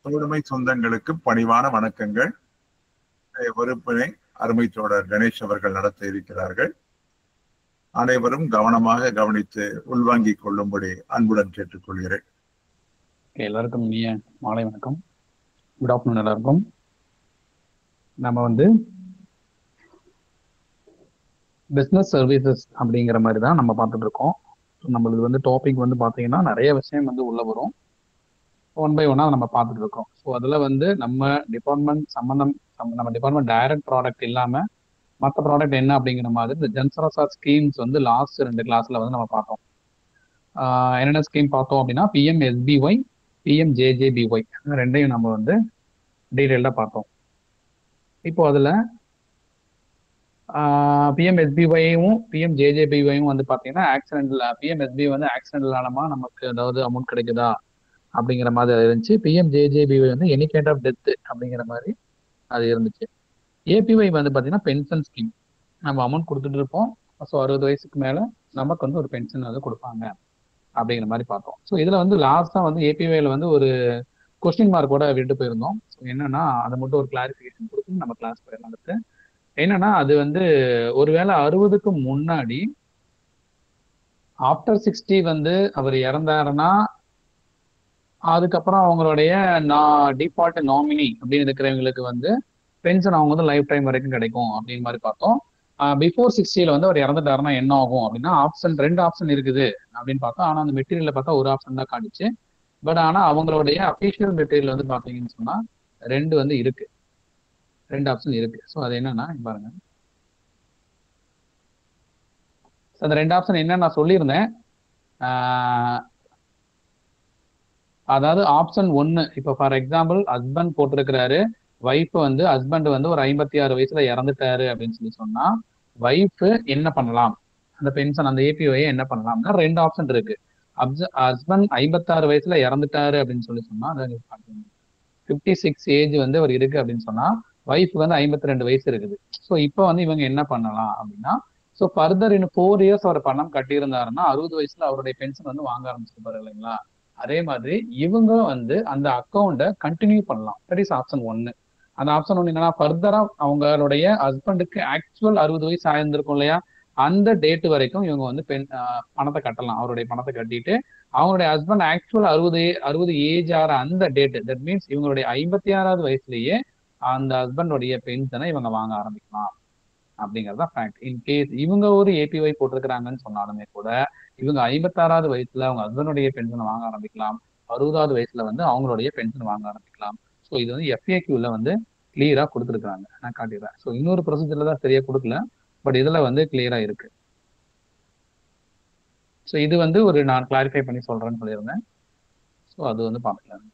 தோழமை சொந்தங்களுக்கு பணிவான வணக்கங்கள். வகுப்பினை அருமை தோழர் கணேஷ் அவர்கள் நடத்த இருக்கிறார்கள். அனைவரும் கவனமாக கவனித்து உள்வாங்கிக் கொள்ளும்படி அன்புடன் கேட்டுக்கொள்கிறேன். எல்லாருக்கும் இனிய மாலை வணக்கம். குட் ஆஃப்டர்நூன் எல்லாருக்கும். நம்ம பிஸ்னஸ் சர்வீசஸ் அப்படிங்கிற மாதிரி தான் நம்ம பார்த்துட்டு இருக்கோம். நம்மளுக்கு டாபிக் பார்த்தீங்கன்னா நிறைய விஷயம் உள்ள வரும். ஒன் பை ஒன்னா நம்ம பார்த்துட்டு இருக்கோம். ஸோ அதில் நம்ம டிபார்ட்மெண்ட் நம்ம டிபார்ட்மெண்ட் டைரக்ட் ப்ராடக்ட் இல்லாமல் மற்ற ப்ராடக்ட் என்ன அப்படிங்கிற மாதிரி இந்த ஜென்சராசா ஸ்கீம்ஸ் லாஸ்ட் 2 கிளாஸ்ல நம்ம பார்த்தோம். என்னென்ன ஸ்கீம் பார்த்தோம் அப்படின்னா PMSBY, PMJJBY ரெண்டையும் நம்ம டீட்டெயில்டாக பார்த்தோம். இப்போ அதில் PMSBYயும் PMJJBYயும் பார்த்தீங்கன்னா ஆக்சிடென்ட்ல PMSBY ஆக்சிடென்டல் ஆனமா நமக்கு ஏதாவது அமௌண்ட் கிடைக்குதா அப்படிங்கிற மாதிரி இருந்துச்சு. PMJJBY any kind of death அப்படிங்கிற மாதிரி அது இருந்துச்சு. APY பார்த்தீங்கன்னா பென்ஷன் ஸ்கீம், நம்ம அமௌண்ட் கொடுத்துட்டு இருப்போம். ஸோ 60 வயசுக்கு மேலே நமக்கு ஒரு பென்ஷன் கொடுப்பாங்க அப்படிங்கிற மாதிரி பார்த்தோம். ஸோ இதில் லாஸ்ட்டாக APYல ஒரு கொஸ்டின் மார்க்கோட விட்டு போயிருந்தோம். ஸோ என்னன்னா அதை மட்டும் ஒரு கிளாரிஃபிகேஷன் கொடுத்து நம்ம கிளாஸ் போயிடலாம். அடுத்து என்னன்னா அது ஒருவேளை 60க்கு முன்னாடி ஆஃப்டர் 60 அவர் இறந்தாருன்னா அதுக்கப்புறம் அவங்களுடைய டிஃபால்ட் நாமினி அப்படின்னு இருக்கிறவங்களுக்கு பென்ஷன் அவங்க லைஃப் டைம் வரைக்கும் கிடைக்கும் அப்படின்னு மாதிரி பார்த்தோம். பிஃபோர் 60ல அவர் இறந்துட்டாருன்னா என்ன ஆகும் அப்படின்னா 2 ஆப்ஷன் இருக்குது அப்படின்னு பார்த்தோம். ஆனால் அந்த மெட்டீரியல் பார்த்தா ஒரு ஆப்ஷன் தான் காட்டுச்சு. பட் ஆனால் அவங்களுடைய அஃபிஷியல் மெட்டீரியல் பார்த்தீங்கன்னு சொன்னா 2 இருக்கு, 2 ஆப்ஷன் இருக்கு. ஸோ அது என்னன்னா பாருங்க, அந்த 2 ஆப்ஷன் என்ன நான் சொல்லியிருந்தேன். அதாவது ஆப்ஷன் 1 இப்போ ஃபார் எக்ஸாம்பிள் ஹஸ்பண்ட் போட்டிருக்கிறாரு, ஒய்ஃப் ஹஸ்பண்ட் ஒரு 56 வயசுல இறந்துட்டாரு அப்படின்னு சொன்னா ஒய்ஃப் என்ன பண்ணலாம், அந்த பென்ஷன் அந்த APY என்ன பண்ணலாம்னா 2 ஆப்ஷன் இருக்கு. ஹஸ்பண்ட் 56 வயசுல இறந்துட்டாரு அப்படின்னு சொன்னா 56 ஏஜ் அவர் இருக்கு அப்படின்னு சொன்னா ஒய்ஃப் 52 வயசு இருக்குது. ஸோ இப்போ இவங்க என்ன பண்ணலாம் அப்படின்னா, ஸோ ஃபர்தர் இன்னும் 4 இயர்ஸ் அவர் பணம் கட்டியிருந்தாருன்னா 60 வயசுல அவருடைய பென்ஷன் வாங்க ஆரம்பிச்சிருப்பாரு இல்லைங்களா. அதே மாதிரி இவங்க அந்த அக்கௌண்ட்டை கண்டினியூ பண்ணலாம். That is option 1. அந்த ஆப்ஷன் 1 என்னன்னா ஃபர்தரா அவங்களுடைய ஹஸ்பண்டுக்கு ஆக்சுவல் 60 வயசு ஆயிருந்திருக்கும் இல்லையா, அந்த டேட் வரைக்கும் இவங்க பணத்தை கட்டலாம். அவருடைய பணத்தை கட்டிட்டு அவங்களுடைய ஹஸ்பண்ட் ஆக்சுவல் 60 ஏஜ் ஆகிற அந்த டேட், தட் மீன்ஸ் இவங்களுடைய 56வது வயசுலயே அந்த ஹஸ்பண்டோடைய பென்ஷனை இவங்க வாங்க ஆரம்பிக்கலாம் அப்படிங்கறத ஃபேக்ட். இன்கேஸ் இவங்க ஒரு APY போட்டிருக்கிறாங்கன்னு சொன்னாலுமே கூட இவங்க 56வது வயசுல அவங்க ஹஸ்பண்டுடைய பென்ஷனை வாங்க ஆரம்பிக்கலாம். 60வது வயசுல அவங்களுடைய பென்ஷன் வாங்க ஆரம்பிக்கலாம். ஸோ இது FAQல கிளியரா கொடுத்துருக்காங்க, நான் காட்டிடுறேன். ஸோ இன்னொரு ப்ரொசீஜர்ல தான் சரியா கொடுக்கல, பட் இதுல கிளியரா இருக்கு. ஸோ இது ஒரு நான் கிளாரிஃபை பண்ணி சொல்றேன்னு சொல்லியிருந்தேன். ஸோ அது பார்க்கலாம்.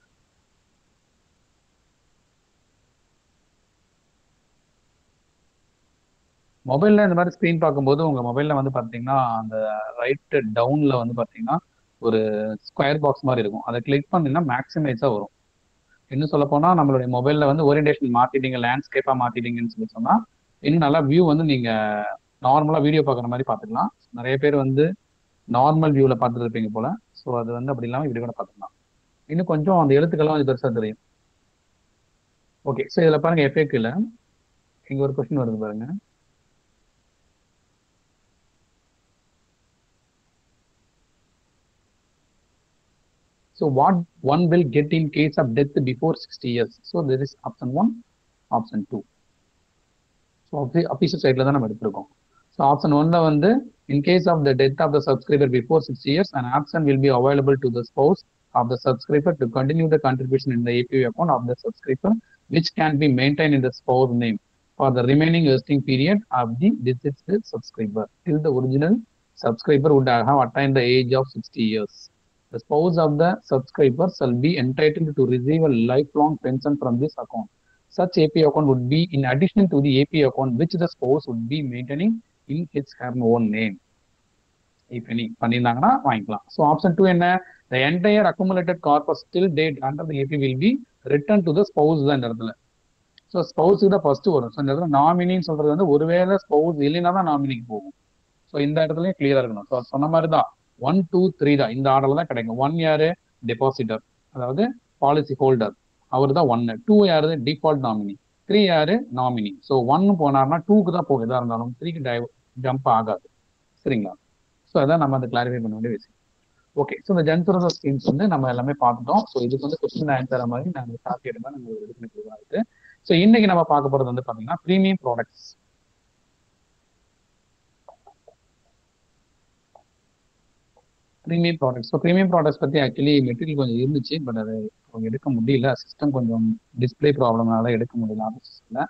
மொபைல்ல இந்த மாதிரி ஸ்க்ரீன் பார்க்கும்போது உங்க மொபைல்ல பார்த்தீங்கன்னா அந்த ரைட் டவுன்ல பார்த்தீங்கன்னா ஒரு ஸ்கொயர் பாக்ஸ் மாதிரி இருக்கும். அதை கிளிக் பண்ணீங்கன்னா மேக்ஸிமைஸா வரும். இன்னும் சொல்ல போனா நம்மளுடைய மொபைல்ல ஓரியன்டேஷன் மாத்திட்டீங்க, லேண்ட்ஸ்கேப்பா மாத்திட்டீங்கன்னு சொன்னா இன்னும் நல்லா வியூ நீங்க நார்மலா வீடியோ பார்க்குற மாதிரி பார்த்துக்கலாம். நிறைய பேர் நார்மல் வியூல பார்த்துட்டு இருப்பீங்க போல. ஸோ அது அப்படி இல்லாமல் இப்படி கூட பார்த்துக்கலாம். இன்னும் கொஞ்சம் அந்த எழுத்துக்கெல்லாம் பெருசா தெரியும். ஓகே, ஸோ இதுல பாருங்க FAQல இங்க ஒரு கொஸ்டின் வருது பாருங்க. So what one will get in case of death before 60 years? So there is option 1, option 2. So official side தான் நம்ம எடுத்துருக்கோம். So option 1ல in case of the death of the subscriber before 60 years, an option will be available to the spouse of the subscriber to continue the contribution in the APY account of the subscriber, which can be maintained in the spouse name for the remaining vesting period of the deceased subscriber till the original subscriber would have attained the age of 60 years. The spouse of the subscriber shall be entitled to receive a lifelong pension from this account. Such APY account would be in addition to the APY account which the spouse would be maintaining in his her own name. If any பண்ணிருந்தாங்கன்னா வாங்கிக்கலாம். So option 2 என்ன, the entire accumulated corpus till date under the APY will be returned to the spouse தான் இந்த இடத்துல. So ஸ்பௌஸுக்கு தான் first வரும். So இந்த இடத்துல நாமினின்னு சொல்றது ஒருவேளை ஸ்பௌஸ் இல்லைன்னா தான் நாமினிக்கு போகும். ஸோ இந்த இடத்துலயும் கிளியரா இருக்கணும். ஸோ சொன்ன மாதிரி தான் 1, 2, 3 தான் இந்த ஆர்டர்ல தான் கிடைக்கும். 1 யாரு, டெபாசிட்டர், அதாவது பாலிசி ஹோல்டர். அவர் தான் 1. 2 யாரு? Default nominee. 3 யாரு? நாமினி. ஸோ 1 போனார்னா 2க்கு தான் போகும் எதா இருந்தாலும், 3க்கு ஜம்ப் ஆகாது. சரிங்களா? ஸோ அதான் நம்ம அதை கிளாரிஃபை பண்ண வேண்டிய விஷயம். ஓகே, ஸோ இந்த ஜென்சரல் ஸ்கீம்ஸ் வந்து நம்ம எல்லாமே பார்த்துட்டோம். ஸோ இதுக்கு வந்து கொஸ்டின் ஆன்சர் மாதிரி நாங்கள் ஷார்ட் எடுமா நாங்கள் ரெடி பண்ணி கொடுக்குறாங்க. ஸோ இன்னைக்கு நம்ம பார்க்க போகிறது வந்து பார்த்தீங்கன்னா premium products. Premium products. So premium products பற்றி ஆக்சுவலி மெட்டீரியல் கொஞ்சம் இருந்துச்சு, பட் அது எடுக்க முடியல. சிஸ்டம் கொஞ்சம் டிஸ்பிளே ப்ராப்ளம்னால எடுக்க முடியல ஆஃபீஸில்.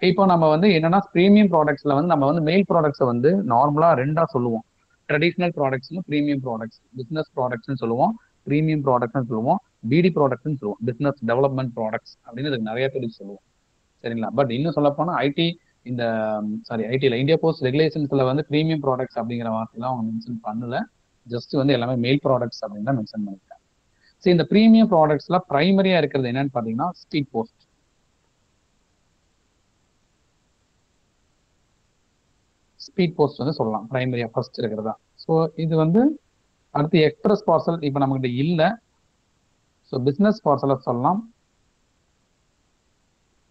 இப்போ நம்ம வந்து என்னன்னா ப்ரீமியம் ப்ராடக்ட்ஸ்ல வந்து நம்ம வந்து மெயில் ப்ராடக்ட்ஸை வந்து நார்மலா ரெண்டா சொல்லுவோம். ட்ரெடிஷ்னல் ப்ராடக்ட்ஸ்னு ப்ரீமியம் ப்ராடக்ட்ஸ், பிசினஸ் ப்ராடக்ட்ஸ்னு சொல்லுவோம், ப்ரீமியம் ப்ராடக்ட்ஸ்னு சொல்லுவோம், பிடி ப்ராடக்ட்ஸ்னு சொல்லுவோம், பிசினஸ் டெவலப்மெண்ட் ப்ராடக்ட்ஸ் அப்படின்னு இதுக்கு நிறைய பேர் சொல்லுவோம். சரிங்களா? பட் இன்னும் சொல்ல போனா ஐடி இந்த ஐடியில் இந்தியா போஸ்ட் ரெகுலேஷன்ஸ்ல வந்து ப்ரீமியம் ப்ராடக்ட்ஸ் அப்படிங்கிற வார்த்தைலாம் அவங்க மென்ஷன் பண்ணல. ஜஸ்ட் வந்து எல்லாமே மெயில் ப்ராடக்ட்ஸ் அப்படின்னு தான் மென்ஷன் பண்ணிருக்காங்க. சரி, இந்த ப்ரீமியம் ப்ராடக்ட்ஸ்ல பிரைமரியா இருக்கிறது என்னன்னு பாத்தீங்கன்னா ஸ்பீட் போஸ்ட். ஸ்பீட் போஸ்ட் வந்து சொல்லலாம் பிரைமரியா ஃபர்ஸ்ட் இருக்கிறதா. ஸோ இது வந்து அடுத்து எக்ஸ்பிரஸ் பார்சல் இப்போ நம்மகிட்ட இல்லை. ஸோ பிஸ்னஸ் பார்சலை சொல்லலாம்.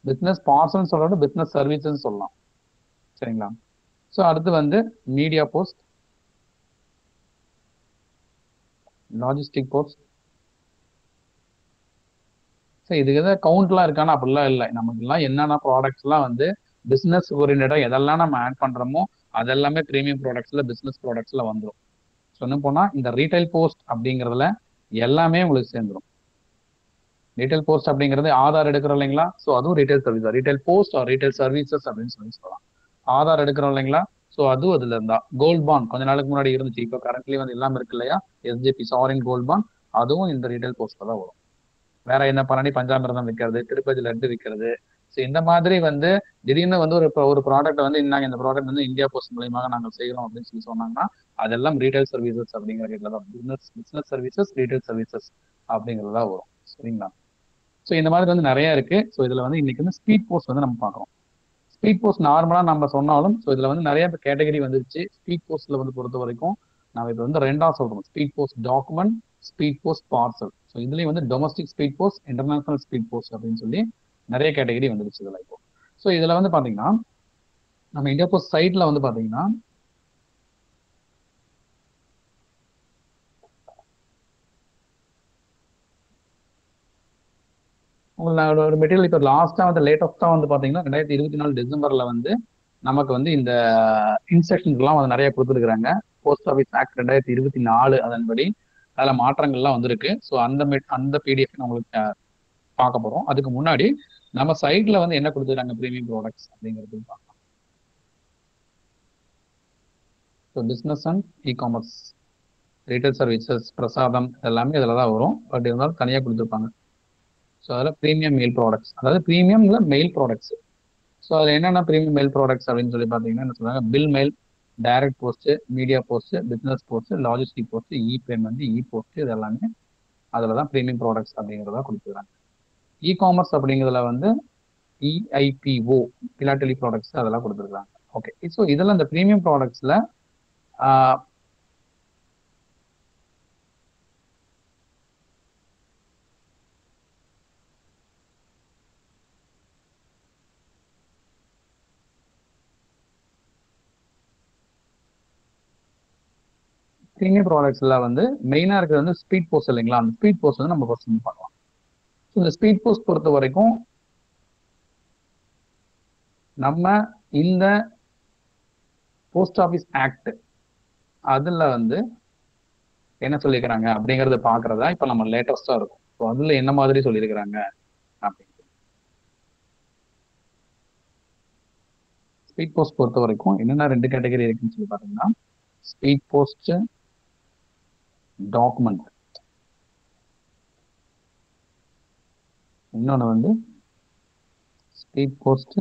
பிஸ்னஸ் பார்சல் சொல்றது பிஸ்னஸ் சர்வீசஸ் சொல்லலாம். சரிங்களா? ஸோ அடுத்து வந்து media post, logistic post. So இதுக்கு எதாவது கவுண்ட்லாம் இருக்கானா? அப்படிலாம் இல்லை. நமக்குலாம் என்னென்ன ப்ராடக்ட்ஸ்லாம் வந்து பிஸ்னஸ் ஓரியன்டா எதெல்லாம் நம்ம ஆட் பண்றோமோ அதெல்லாமே ப்ரீமியம் ப்ராடக்ட்ஸ்ல பிஸ்னஸ் ப்ராடக்ட்ஸ்ல வந்துடும். சொன்ன போனா இந்த ரீட்டைல் போஸ்ட் அப்படிங்கிறதுல எல்லாமே உங்களுக்கு சேர்ந்துடும். ரீட்டைல் போஸ்ட் அப்படிங்கிறது ஆதார் எடுக்கிறோம் இல்லைங்களா? ஸோ அதுவும் retail service, retail post or retail services அப்படின்னு சொல்லலாம். ஆதார் எடுக்கிறோம் இல்லைங்களா? ஸோ அதுவும் அதுல இருந்தா. கோல்ட் பாண்ட் கொஞ்ச நாளுக்கு முன்னாடி இருந்துச்சு, இப்போ கரண்ட்லி வந்து இல்லாம இருக்கு இல்லையா? எஸ்ஜிபி சாரின் கோல்ட் பாண்ட், அதுவும் இந்த ரீட்டைல் போஸ்ட்ல தான் வரும். வேற என்ன பழனி பஞ்சாமிரதம் விற்கிறது, திருப்பதி லட்டு விற்கிறது. ஸோ இந்த மாதிரி வந்து திடீர்னு வந்து ஒரு ப்ராடக்ட் வந்து நாங்கள் இந்த ப்ராடக்ட் வந்து இந்தியா போஸ்ட் மூலியமாக நாங்கள் செய்கிறோம் அப்படின்னு சொல்லி சொன்னாங்கன்னா அதெல்லாம் ரீட்டைல் சர்வீசஸ் அப்படிங்கிற ரேட்ல தான் பிசினஸ் சர்வீசஸ், ரீட்டைல் சர்வீசஸ் அப்படிங்கிறதா வரும். சரிங்களா? ஸோ இந்த மாதிரி வந்து நிறைய இருக்கு. ஸோ இதுல வந்து இன்னைக்கு வந்து ஸ்பீட் போஸ்ட் வந்து நம்ம பார்க்குறோம். ஸ்பீட் போஸ்ட் நார்மலா நம்ம சொன்னாலும் ஸோ இதுல வந்து நிறைய கேட்டகரி வந்துருச்சு. ஸ்பீட் போஸ்ட்ல வந்து பொறுத்த வரைக்கும் நம்ம இப்போ வந்து ரெண்டா சொல்றோம், speed post document, speed post parcel. So இதுலயும் வந்து domestic speed post, international speed post அப்படின்னு சொல்லி நிறைய கேட்டகரி வந்துருச்சு இதுல இப்போ. ஸோ இதுல வந்து பாத்தீங்கன்னா நம்ம இந்தியா போஸ்ட் சைட்ல வந்து பாத்தீங்கன்னா உங்களுக்கு ஒரு மெட்டீரியல் இப்போ லாஸ்டா வந்து லேட்டஸ்டா வந்து பாத்தீங்கன்னா 2024 டிசம்பர்ல வந்து நமக்கு வந்து இந்த இன்ஸ்ட்ரக்ஷன்ஸ்லாம் வந்து நிறைய கொடுத்துருக்காங்க. போஸ்ட் ஆஃபீஸ் ஆக்ட் 2024 அதன்படி அதில் மாற்றங்கள்லாம் வந்திருக்கு. ஸோ அந்த பிடிஎஃப் உங்களுக்கு பார்க்க போறோம். அதுக்கு முன்னாடி நம்ம சைட்ல வந்து என்ன கொடுத்துருக்காங்க ப்ரீமியம் ப்ராடக்ட்ஸ் அப்படிங்கிறது பார்க்கலாம். So business and e-commerce, retail services, பிரசாதம் எல்லாமே இதில் தான் வரும். பட் இருந்தாலும் தனியாக கொடுத்துருப்பாங்க. ஸோ அதில் ப்ரீமியம் மெயில் ப்ராடக்ட்ஸ், அதாவது ப்ரீமியம்ல மெயில் ப்ராடக்ட்ஸ். ஸோ அதில் என்னென்ன ப்ரீமியம் மெயில் ப்ராடக்ட்ஸ் அப்படின்னு சொல்லி பார்த்தீங்கன்னா என்ன சொல்றாங்க, bill mail, direct post, media post, business post, logistic post, e payment, e post, இது எல்லாமே அதில் தான் ப்ரீமியம் ப்ராடக்ட்ஸ் அப்படிங்கிறதா கொடுத்துருக்காங்க. இ காமர்ஸ் அப்படிங்கிறதுல வந்து இஐபிஓ, பிலாட்டலி ப்ராடக்ட்ஸ் அதெல்லாம் கொடுத்துருக்காங்க. ஓகே, ஸோ இதெல்லாம் இந்த ப்ரீமியம் ப்ராடக்ட்ஸ்ல ப்ரீமியம் ப்ராடக்ட்ஸ்ல வந்து மெயினா இருக்கிறது வந்து ஸ்பீட் போஸ்ட் இல்லைங்களா? அந்த ஸ்பீட் போஸ்ட் வந்து நம்ம ஃபர்ஸ்ட் பார்க்கலாம். ஸோ இந்த ஸ்பீட் போஸ்ட் பொறுத்த வரைக்கும் நம்ம இந்த போஸ்ட் ஆஃபீஸ் ஆக்ட் அதுல வந்து என்ன சொல்லியிருக்கிறாங்க அப்படிங்கறத பாக்குறதா இப்ப நம்ம லேட்டஸ்டா இருக்கும். ஸோ அதுல என்ன மாதிரி சொல்லியிருக்கிறாங்க அப்படின்னு. ஸ்பீட் போஸ்ட் பொறுத்த வரைக்கும் என்னென்ன 2 கேட்டகரி இருக்குன்னு சொல்லி பாத்தீங்கன்னா ஸ்பீட் போஸ்ட் டாக்குமெண்ட், இன்னொன்று வந்து ஸ்பீட் போஸ்ட்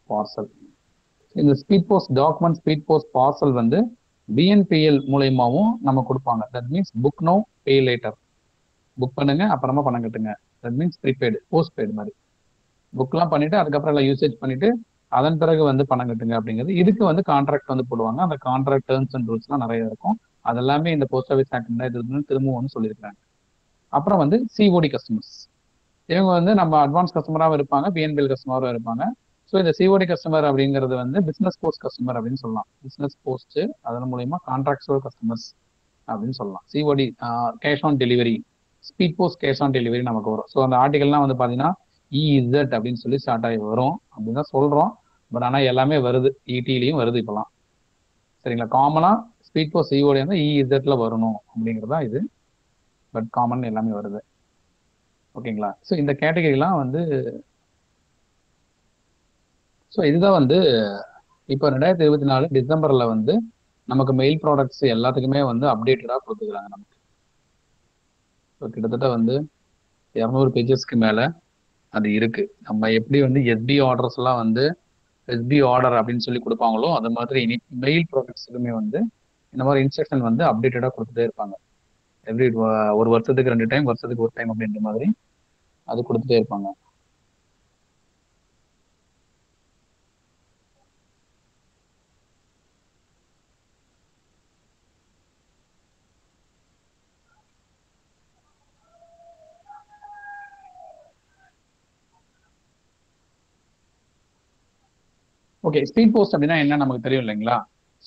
பார்சல். இந்த speed post document, speed post parcel வந்து பிஎன்பிஎல் மூலயமாவும் நம்ம கொடுப்பாங்க. That means book no pay later, book பண்ணுங்க அப்புறமா பணம் கட்டுங்க. That means prepaid, post paid மாதிரி புக்லாம் பண்ணிட்டு அதுக்கப்புறம் எல்லாம் யூசேஜ் பண்ணிட்டு அதன் பிறகு வந்து பணம் கட்டுங்க அப்படிங்கிறது. இதுக்கு வந்து கான்ட்ராக்ட் வந்து போடுவாங்க. அந்த கான்ட்ராக்ட் டேர்ம்ஸ் அண்ட் ரூல்ஸ்லாம் நிறைய இருக்கும். அதெல்லாமே இந்த போஸ்ட் ஆஃபீஸ் ஆக்ட் திரும்பவும் வந்து சொல்லியிருக்காங்க. அப்புறம் வந்து சிஓடி கஸ்டமர்ஸ். இவங்க வந்து நம்ம அட்வான்ஸ் கஸ்டமராகவும் இருப்பாங்க, பிஎன்பிஎல் கஸ்டமராகவும் இருப்பாங்க. ஸோ இந்த சிஓடி கஸ்டமர் அப்படிங்கிறது வந்து பிசினஸ் போஸ்ட் கஸ்டமர் அப்படின்னு சொல்லலாம். பிசினஸ் போஸ்ட் அதன் மூலயமா கான்ட்ராக்சுவல் கஸ்டமர்ஸ் அப்படின்னு சொல்லலாம். COD cash on delivery, speed post cash on delivery நமக்கு வரும். ஸோ அந்த ஆர்டிகல்லாம் வந்து பார்த்தீங்கன்னா இஇசட் அப்படின்னு சொல்லி ஸ்டார்ட் ஆகி வரும் அப்படின்னு தான் சொல்றோம். பட் ஆனால் எல்லாமே வருது, இடிலையும் வருது இப்போலாம். சரிங்களா? காமனா ஸ்பீட் போஸ்ட் சிஓடி வந்து இஇசட்ல வரணும் அப்படிங்கிறதா இது. பட் காமன் எல்லாமே வருது. ஓகேங்களா? ஸோ இந்த கேட்டகரிலாம் வந்து ஸோ இதுதான் வந்து இப்போ 2024 டிசம்பர்ல வந்து நமக்கு மெயில் ப்ராடக்ட்ஸ் எல்லாத்துக்குமே வந்து அப்டேட்டடாக கொடுத்துக்கிறாங்க நமக்கு. ஸோ கிட்டத்தட்ட வந்து 200 பேஜஸ்க்கு மேலே அது இருக்கு. நம்ம எப்படி வந்து எஸ்பி ஆர்டர்ஸ் எல்லாம் வந்து எஸ்பி ஆர்டர் அப்படின்னு சொல்லி கொடுப்பாங்களோ அது மாதிரி இனி மெயில் ப்ராடக்ட்ஸுக்குமே வந்து இந்த மாதிரி இன்ஸ்ட்ரக்ஷன் வந்து அப்டேட்டடாக கொடுத்துட்டே இருப்பாங்க. எவ்ரி ஒரு வருஷத்துக்கு 2 டைம், வருஷத்துக்கு 1 டைம் அப்படின்ற மாதிரி அது கொடுத்துட்டே இருப்பாங்க. ஓகே, ஸ்பீட் போஸ்ட் அப்படின்னா என்ன நமக்கு தெரியும் இல்லைங்களா?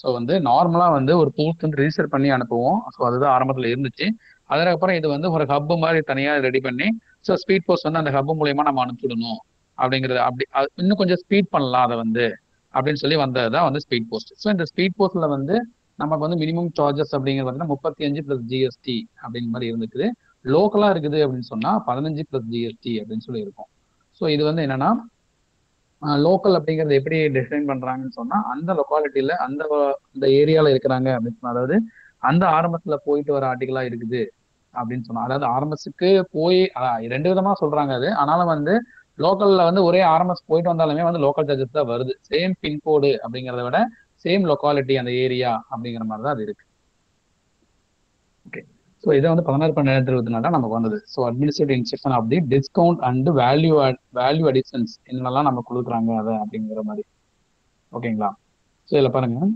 ஸோ வந்து நார்மலாக வந்து ஒரு போஸ்ட் வந்து ரிஜிஸ்டர் பண்ணி அனுப்புவோம். ஸோ அதுதான் ஆரம்பத்தில் இருந்துச்சு. அதுக்கப்புறம் இது வந்து ஒரு ஹப் மாதிரி தனியாக ரெடி பண்ணி ஸோ ஸ்பீட் போஸ்ட் வந்து அந்த ஹப் மூலயமா நம்ம அனுப்பிச்சிடணும் அப்படிங்கிறது. அப்படி இன்னும் கொஞ்சம் ஸ்பீட் பண்ணலாம் அதை வந்து அப்படின்னு சொல்லி வந்தது தான் வந்து ஸ்பீட் போஸ்ட். ஸோ இந்த ஸ்பீட் போஸ்ட்ல வந்து நமக்கு வந்து மினிமம் சார்ஜஸ் அப்படிங்கிறது பார்த்தீங்கன்னா 35 + ஜிஎஸ்டி அப்படிங்கிற மாதிரி இருந்துக்குது. லோக்கலாக இருக்குது அப்படின்னு சொன்னால் 15 + ஜிஎஸ்டி அப்படின்னு சொல்லி இருக்கும். ஸோ இது வந்து என்னன்னா லோக்கல் அப்படிங்கிறது எப்படி டிஃபைன் பண்றாங்கன்னு சொன்னா அந்த லொக்காலிட்டியில அந்த ஏரியால இருக்கிறாங்க அப்படின்னு சொன்னா, அதாவது அந்த ஆரம்பத்துல போயிட்டு வர ஆர்டிகளா இருக்குது அப்படின்னு சொன்னா, அதாவது ஆர்எம்எஸ்க்கு போய் 2 விதமா சொல்றாங்க அது. ஆனாலும் வந்து லோக்கல்ல வந்து ஒரே ஆர்எம்எஸ் போயிட்டு வந்தாலுமே வந்து லோக்கல் சார்ஜஸ் தான் வருது. சேம் பின்கோடு அப்படிங்கிறத விட சேம் லொக்காலிட்டி அந்த ஏரியா அப்படிங்கிற மாதிரி தான் அது இருக்கு. ஓகே, ஸோ இதை வந்து 16/2024 நமக்கு வந்தது. So administrative instruction of the discount and value additions என்னெல்லாம் நம்ம கொடுக்குறாங்க அதை அப்படிங்கிற மாதிரி. ஓகேங்களா? ஸோ இதில் பாருங்க,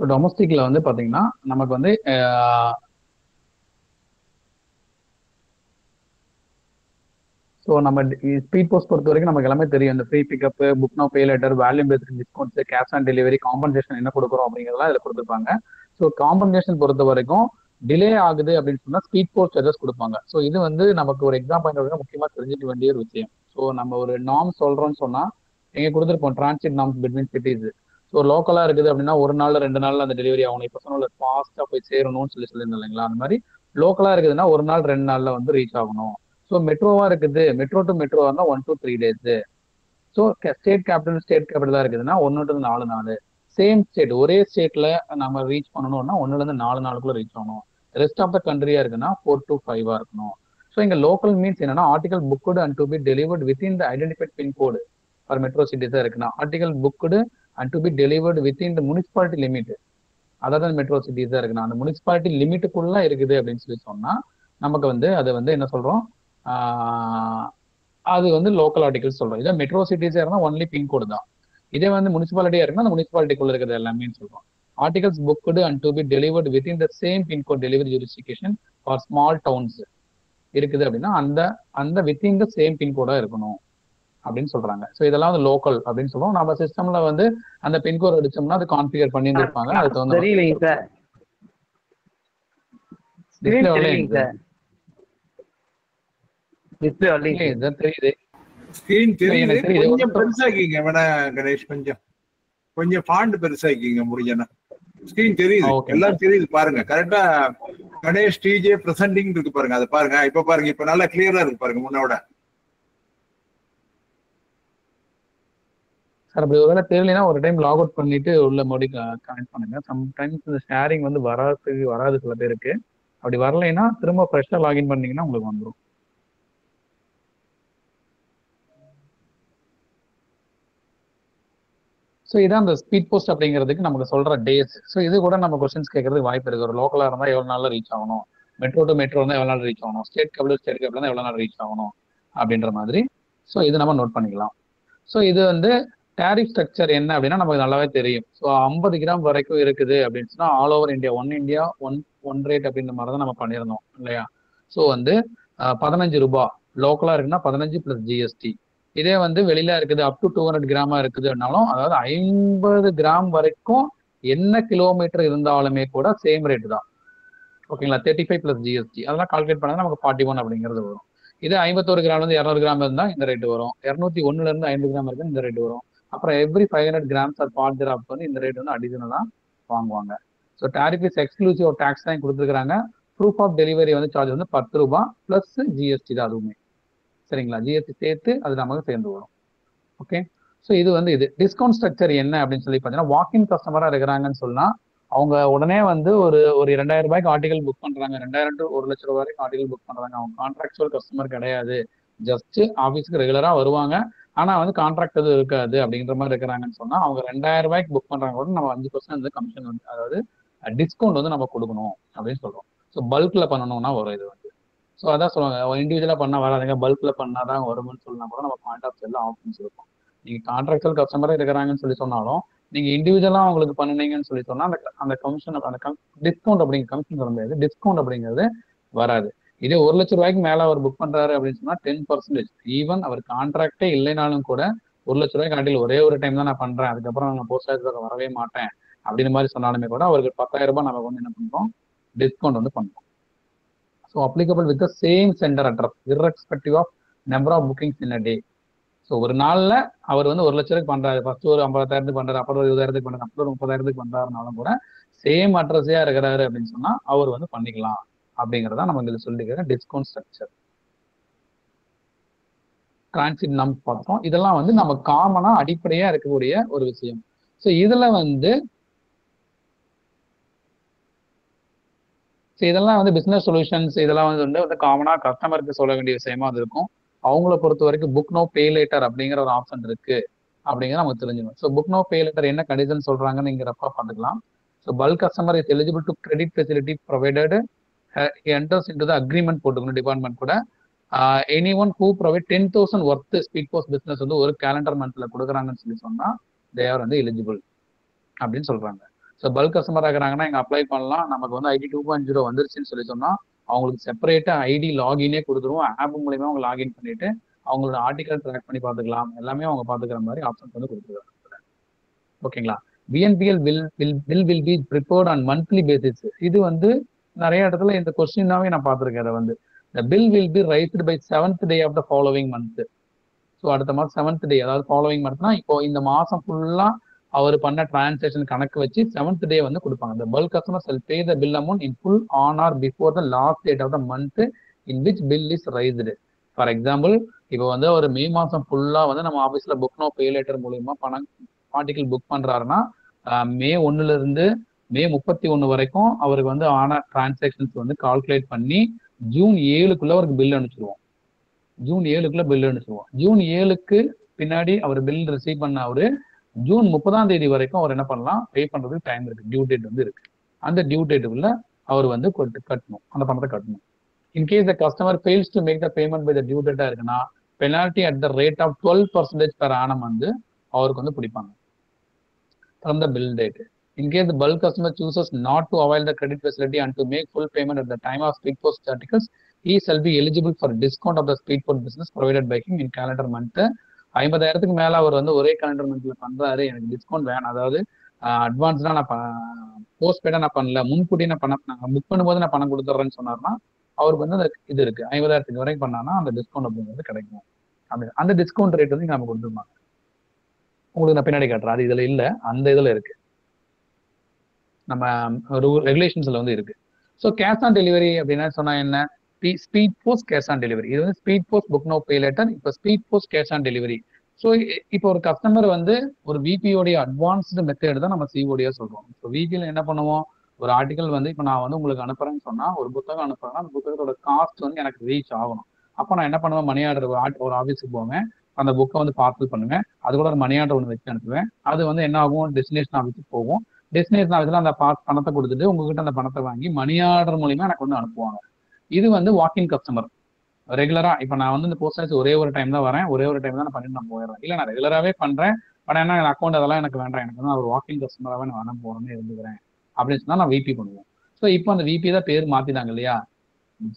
ஸோ டொமஸ்டிக்ல வந்து பாத்தீங்கன்னா நமக்கு வந்து ஸோ நம்ம ஸ்பீட் போஸ்ட் பொறுத்த வரைக்கும் நமக்கு எல்லாமே தெரியும். இந்த free pickup, book no pay later, value based discounts, cash on delivery, compensation என்ன கொடுக்குறோம் அப்படிங்கிறதெல்லாம் இதில் கொடுத்துருப்பாங்க. ஸோ காம்பன்சேஷன் பொறுத்த வரைக்கும் டிலே ஆகுது அப்படின்னு சொன்னா ஸ்பீட் போஸ்ட் சார்ஜஸ் கொடுப்பாங்க. ஸோ இது வந்து நமக்கு ஒரு எக்ஸாம் பாயிண்ட் முக்கியமா தெரிஞ்சுக்க வேண்டிய ஒரு விஷயம். ஸோ நம்ம ஒரு நாம் சொல்றோம்னு சொன்னா எங்க கொடுத்துருப்போம் transit norms between cities. So லோக்கலா இருக்குது அப்படின்னா 1 நாள் 2 நாள்ல அந்த டெலிவரி ஆகணும். இப்போ சொன்ன ஃபாஸ்டா போய் சேரணும்னு சொல்லியிருந்தோம் இல்லைங்களா? அந்த மாதிரி லோக்கலா இருக்குதுன்னா 1 நாள் 2 நாள்ல வந்து ரீச் ஆகணும். ஸோ மெட்ரோவா இருக்குது, மெட்ரோ டு மெட்ரோவா இருந்தால் 1 to 3 days. ஸோ ஸ்டேட் கேபிட்டலா இருக்குதுன்னா 1 to 4 நாள். சேம் ஸ்டேட், ஒரே ஸ்டேட்ல நம்ம ரீச் பண்ணணும்னா 1 to 4 நாளுக்குள்ள ரீச் ஆகணும். ரெஸ்ட் ஆஃப் த கண்ட்ரியா இருக்குன்னா 4 to 5 இருக்கணும். ஸோ இங்க லோக்கல் மீன்ஸ் என்னன்னா article booked and to be delivered within the identified pincode for metro சிட்டிஸா இருக்குன்னா article booked and to be delivered within the municipality limit, அதாவது metro சிட்டிஸா இருக்குன்னா அந்த முனிசிபாலிட்டி லிமிட்டுக்குள்ள இருக்குது அப்படின்னு சொல்லி சொன்னா நமக்கு வந்து அதை வந்து என்ன சொல்றோம், அது வந்து லோக்கல் ஆர்டிகல்ஸ் சொல்றோம். இதே மெட்ரோ சிட்டிஸா இருந்தால் ஒன்லி பின்கோடு தான். இதே வந்து முனிசிபாலிட்டியா இருக்குன்னா அந்த முனிசிபாலிட்டிக்குள்ள இருக்கிறது எல்லாமே சொல்றோம். Articles booked and to be delivered within the same pincode delivery jurisdiction for small towns இருக்குது அப்படின்னா அந்த வித்தின் த சேம் பின்கோடா இருக்கணும் அப்படின்னு சொல்றாங்க. ஸோ இதெல்லாம் வந்து லோக்கல் அப்படின்னு சொல்லுவோம். நம்ம சிஸ்டம்ல வந்து அந்த பின்கோட் அடிச்சோம்னா அது கான்ஃபிகர் பண்ணி இருப்பாங்க. அது தகுந்த ஸ்கிரீன் தெரியுது, கொஞ்சம் பெருசாக்கிங்க வேணா கணேஷ் கொஞ்சம். கொஞ்சம் ஃபாண்ட் பெருசாக்கிங்க முடிஞ்சனா. ஸ்கிரீன் தெரியுது, ஓகே எல்லாம் தெரியுது பாருங்க. கரெக்டா கணேஷ் டிஜே பிரசன்டிங் இருக்கு பாருங்க, அதை பாருங்க. இப்ப பாருங்க, இப்ப நல்லா கிளியரா இருக்கு பாருங்க முன்னோட. சார் அப்படி ஒருவேளை தெரியலனா ஒரு டைம் லாக் அவுட் பண்ணிட்டு உள்ள மறுபடி கனெக்ட் பண்ணுங்க. சம்டைம்ஸ் இந்த ஷேரிங் வந்து வராது சில பேருக்கு. அப்படி வரலைன்னா திரும்ப ஃப்ரெஷ்ஷா லாகின் பண்ணீங்கன்னா உங்களுக்கு வந்துடும். ஸோ இதான் அந்த ஸ்பீட் போஸ்ட் அப்படிங்கிறதுக்கு நமக்கு சொல்ற டேஸ். ஸோ இது கூட நம்ம கொஸ்டின்ஸ் கேட்கறதுக்கு வாய்ப்பு இருக்கு. ஒரு லோக்கலா இருந்தா எவ்வளவு நாள்ல ரீச் ஆகணும், மெட்ரோ டு மெட்ரோ இருந்தா எவ்வளவு நாள் ரீச் ஆகணும், ஸ்டேட் கேபிள் இருந்தா எவ்வளவு நாள் ரீச் ஆகணும் அப்படின்ற மாதிரி. ஸோ இது நம்ம நோட் பண்ணிக்கலாம். ஸோ இது வந்து டேரிஃப் ஸ்ட்ரக்சர் என்ன அப்படின்னா நமக்கு நல்லாவே தெரியும். ஸோ 50 கிராம் வரைக்கும் இருக்குது அப்படின்னு சொன்னா all over India India one rate அப்படின்ற மாதிரி தான் நம்ம பண்ணியிருந்தோம் இல்லையா. ஸோ வந்து 15 ரூபாய் லோக்கலா இருக்குன்னா 15 பிளஸ் ஜிஎஸ்டி. இதே வந்து வெளியில இருக்குது அப் டு 200 கிராமா இருக்குதுனாலும், அதாவது 50 கிராம் வரைக்கும் என்ன கிலோமீட்டர் இருந்தாலுமே கூட சேம் ரேட் தான். ஓகேங்களா. 35 பிளஸ் ஜிஎஸ்டி அதெல்லாம் கால்குலேட் பண்ணா நமக்கு 41 அப்படிங்கிறது வரும். இது 51 கிராம்ல இருந்து 200 கிராம் இருந்தா இந்த ரேட் வரும். 201 இருந்து 50 கிராம் இருக்கு இந்த ரேட் வரும். அப்புறம் every 500 grams or part gram வந்து இந்த ரேட் வந்து அடிஷனலா வாங்குவாங்க. So tariff is exclusive of tax தான் கொடுத்துருக்காங்க. ப்ரூஃப் ஆஃப் டெலிவரி வந்து சார்ஜ் வந்து 10 ரூபாய் பிளஸ் ஜிஎஸ்டி தான் அதுவுமே. சரிங்களா. ஜிஎஸ்டி சேர்த்து அது நமக்கு சேர்ந்து வரும். ஓகே. ஸோ இது வந்து இது டிஸ்கவுண்ட் ஸ்ட்ரக்சர் என்ன அப்படின்னு சொல்லி பார்த்தீங்கன்னா, வாக்கின் கஸ்டமரா இருக்கிறாங்கன்னு சொன்னா அவங்க உடனே வந்து ஒரு 2000 ரூபாய்க்கு ஆர்டிகல் புக் பண்றாங்க, 2000 to 1 லட்சம் ரூபாய் வரைக்கும் ஆர்டிகல் புக் பண்றாங்க. அவங்க கான்ட்ராக்சுவல் கஸ்டமர் கிடையாது, ஜஸ்ட் ஆஃபீஸ்க்கு ரெகுலரா வருவாங்க, ஆனா வந்து கான்ட்ராக்ட் எதுவும் இருக்காது அப்படிங்கிற மாதிரி இருக்கிறாங்கன்னு சொன்னா அவங்க 2000 ரூபாய்க்கு புக் பண்றாங்க கூட நம்ம 5% வந்து கமிஷன் வந்து, அதாவது டிஸ்கவுண்ட் வந்து நம்ம கொடுக்கணும் அப்படின்னு சொல்றோம். ஸோ பல்க்ல பண்ணணும்னா வரும் இது வந்து. ஸோ அதான் சொல்லுவாங்க, இண்டிவிஜுவலா பண்ணா வராதுங்க, பல்க்ல பண்ணாதான் வரும்னு சொன்னா கூட நம்ம பாயிண்ட் ஆஃப் சேல்ல ஆப்ஷன்ஸ் இருக்கும். நீங்க கான்ட்ராக்சுவல் கஸ்டமரே இருக்கிறாங்கன்னு சொல்லி சொன்னாலும் நீங்க இண்டிவிஜுவலா அவங்களுக்கு பண்ணுனீங்கன்னு சொல்லி சொன்னா அந்த கமிஷன் அந்த டிஸ்கவுண்ட் அப்படிங்கிற கமிஷன் சொல்ல முடியாது, டிஸ்கவுண்ட் அப்படிங்கிறது வராது. இதே 1 லட்சம் ரூபாய்க்கு மேல அவர் புக் பண்றாரு அப்படின்னு சொன்னா 10%. ஈவன் அவர் கான்ட்ராக்டே இல்லைனாலும் கூட 1 லட்சம் ரூபாய்க்கு ஆண்டில் ஒரே ஒரு டைம் தான் நான் பண்றேன், அதுக்கப்புறம் நான் போஸ்ட் ஆஃபீஸ் வரவே மாட்டேன் அப்படின்னு மாதிரி சொன்னாலுமே கூட அவருக்கு 10,000 ரூபாய் நம்ம வந்து என்ன பண்றோம், டிஸ்கவுண்ட் வந்து பண்றோம். So applicable with the same centre address irrespective of number of bookings in a day. So ஒரு நாள்ல அவர் வந்து 1 லட்சம் ரூபாய்க்கு பண்றாரு, ஃபர்ஸ்ட் ஒரு 50,000 பண்றாரு, அப்புறம் 20,000 பண்றாரு, அப்புறம் 30,000 பண்றாருனாலும் கூட சேம் அட்ரஸையா இருக்கிறாரு அப்படின்னு சொன்னா அவர் வந்து பண்ணிக்கலாம் அப்படிங்கிறதா நம்ம இதில் சொல்லிக்கிற டிஸ்கவுண்ட் ஸ்ட்ரக்சர். டிரான்சிட் நம் பார்த்தோம். இதெல்லாம் வந்து நம்ம காமனா அடிப்படையா இருக்கக்கூடிய ஒரு விஷயம். ஸோ இதுல வந்து இதெல்லாம் வந்து பிசினஸ் சொல்யூஷன்ஸ் இதெல்லாம் வந்து காமனா கஸ்டமருக்கு சொல்ல வேண்டிய விஷயமா அது இருக்கும். அவங்கள பொறுத்த வரைக்கும் புக் நோ பே லேட்டர் அப்படிங்கிற ஒரு ஆப்ஷன் இருக்கு அப்படிங்கிறத நமக்கு தெரிஞ்சுக்கணும். So book no pay later என்ன கண்டிஷன் சொல்றாங்கன்னு நீங்கிறப்ப பார்த்துக்கலாம். So bulk customer is eligible to credit facility provided enters into the agreement போட்டுக்கணும் டிபார்ட்மெண்ட் கூட. Any one who provide 10,000 worth speed post business வந்து ஒரு கேலண்டர் மந்த்ல கொடுக்குறாங்கன்னு சொல்லி சொன்னா தே ஆர் வந்து எலிஜிபிள் அப்படின்னு சொல்றாங்க. ஸோ பல்க் கஸ்டமர் ஆகிறாங்கன்னா இங்கே அப்ளை பண்ணலாம். நமக்கு வந்து ஐடி 2.0 வந்துருச்சுன்னு சொல்லி சொன்னா அவங்களுக்கு செப்பரேட்டா ஐடி லாகினே கொடுத்துருவோம். ஆப் மூலியமா அவங்க லாகின் பண்ணிட்டு அவங்களோட ஆர்டிகல் ட்ராக் பண்ணி பார்த்துக்கலாம், எல்லாமே அவங்க பார்த்துக்கிற மாதிரி ஆப்ஷன்ஸ் வந்து கொடுத்துருக்காங்க. ஓகேங்களா. BNPL will be prepared on monthly basis. இது வந்து நிறைய இடத்துல இந்த கொஸ்டினாவே நான் பார்த்துருக்கேன். அதை வந்து the bill will be raised by 7th day of the following month. So அடுத்த மாதம் 7th day, அதாவது ஃபாலோவிங் மந்த்னா இப்போ இந்த மாசம் ஃபுல்லா அவர் பண்ண டிரான்சாக்ஷன் கணக்கு வச்சு 7th day வந்து கொடுப்பாங்க. The bulk customers will pay the bill amount in full on or before the last date of the month in which bill is raised. For example இப்போ வந்து ஒரு மே மாசம் ஃபுல்லா வந்து நம்ம ஆஃபீஸ்ல புக் நோ பே லேட்டர் மூலியமா பணம் ஆர்டிகல் புக் பண்றாருன்னா மே 1ல இருந்து மே 31 வரைக்கும் அவருக்கு வந்து ஆன டிரான்சாக்ஷன்ஸ் வந்து கால்குலேட் பண்ணி ஜூன் 7க்குள்ள அவருக்கு பில் அனுப்பிச்சிருவோம். ஜூன் 7க்குள்ள பில் அனுப்பிச்சிருவோம். ஜூன் 7க்கு பின்னாடி அவர் பில் ரிசீவ் பண்ண அவரு ஜூன் 30ஆம் தேதி வரைக்கும் அவர் என்ன பண்ணலாம், பே பண்றதுக்கு டைம் இருக்கு, டியூ டேட் வந்து இருக்கு. அந்த டியூ டேட்டுக்குள்ள அவர் வந்து கட்டணும், அந்த பணத்தை கட்டணும். In case the customer fails to make the payment by the due டேட்டா இருக்குன்னா penalty at the rate of 12% per annum வந்து அவருக்கு வந்து பிடிப்பாங்க from the bill date. In case the bulk customer chooses not to avail the credit facility and to make full payment at the time of speed post articles, he shall be eligible for discount of the speed post business provided by him in calendar month. 50,000க்கு மேல அவர் வந்து ஒரே calendar மந்த்ல பண்றாரு, எனக்கு discount வேணும், அதாவது அட்வான்ஸ்டா நான் post பெய்டா நான் பண்ணல, முன்கூட்டி நான் புக் பண்ணும்போது நான் பணம் கொடுத்துட்றேன்னு சொன்னார்னா அவருக்கு வந்து இது இருக்கு, 50,000க்கு வரைக்கும் பண்ணானா அந்த டிஸ்கவுண்ட் அப்படிங்கிறது கிடைக்கும். அந்த டிஸ்கவுண்ட் ரேட் வந்து நம்ம கொடுத்துருவாங்க. உங்களுக்கு நான் பின்னாடி காட்டுறேன். அது இதுல இல்ல, அந்த இதுல இருக்கு, நம்ம ரெகுலேஷன்ஸ்ல வந்து இருக்கு. ஸோ கேஷ் ஆன் டெலிவரி அப்படின்னா சொன்னா என்ன, speed post cash on delivery. இது வந்து speed post book no pay later, இப்போ speed post cash on delivery. So இப்போ ஒரு கஸ்டமர் வந்து ஒரு விபியோடைய அட்வான்ஸ்டு மெத்தட் தான் நம்ம சிஓடியா சொல்றோம். இப்போ விபியில் என்ன பண்ணுவோம், ஒரு ஆர்டிகல் வந்து இப்போ நான் வந்து உங்களுக்கு அனுப்புறேன்னு சொன்னா, ஒரு புத்தகம் அனுப்புறேன்னா அந்த புத்தகத்தோட காஸ்ட் வந்து எனக்கு ரீச் ஆகணும். அப்போ நான் என்ன பண்ணுவேன், மணி ஆர்டர் ஒரு ஆஃபீஸுக்கு போவேன், அந்த புக்கை வந்து பார்சல் பண்ணுவேன், அது கூட ஒரு மணி ஆர்டர் ஒன்று வச்சு அனுப்புவேன். அது வந்து என்ன ஆகும், டெஸ்டினேஷன் ஆஃபீஸுக்கு போகும். டெஸ்டினேஷன் ஆஃபீஸில் அந்த பணத்தை கொடுத்துட்டு உங்ககிட்ட அந்த பணத்தை வாங்கி மணி ஆர்டர் மூலியமா எனக்கு வந்து அனுப்புவாங்க. இது வந்து வாக்கிங் கஸ்டமர். ரெகுலரா இப்போ நான் வந்து இந்த போஸ்ட் ஆஃபீஸ் ஒரே ஒரு டைம் தான் வரேன், ஒரே ஒரு டைம் தான் நான் பண்ணிட்டு நான் போயிடுறேன். இல்லை நான் ரெகுலராகவே பண்றேன், பட் என்ன அக்கௌண்ட் அதெல்லாம் எனக்கு வேண்டாம், எனக்கு வந்து ஒரு வாக்கிங் கஸ்டமராகவே நான் வேணாம் போறேன்னு இருந்துக்கிறேன் அப்படின்னு சொன்னா நான் விபி பண்ணுவேன். ஸோ இப்போ அந்த விபி தான் பேர் மாத்திட்டாங்க இல்லையா,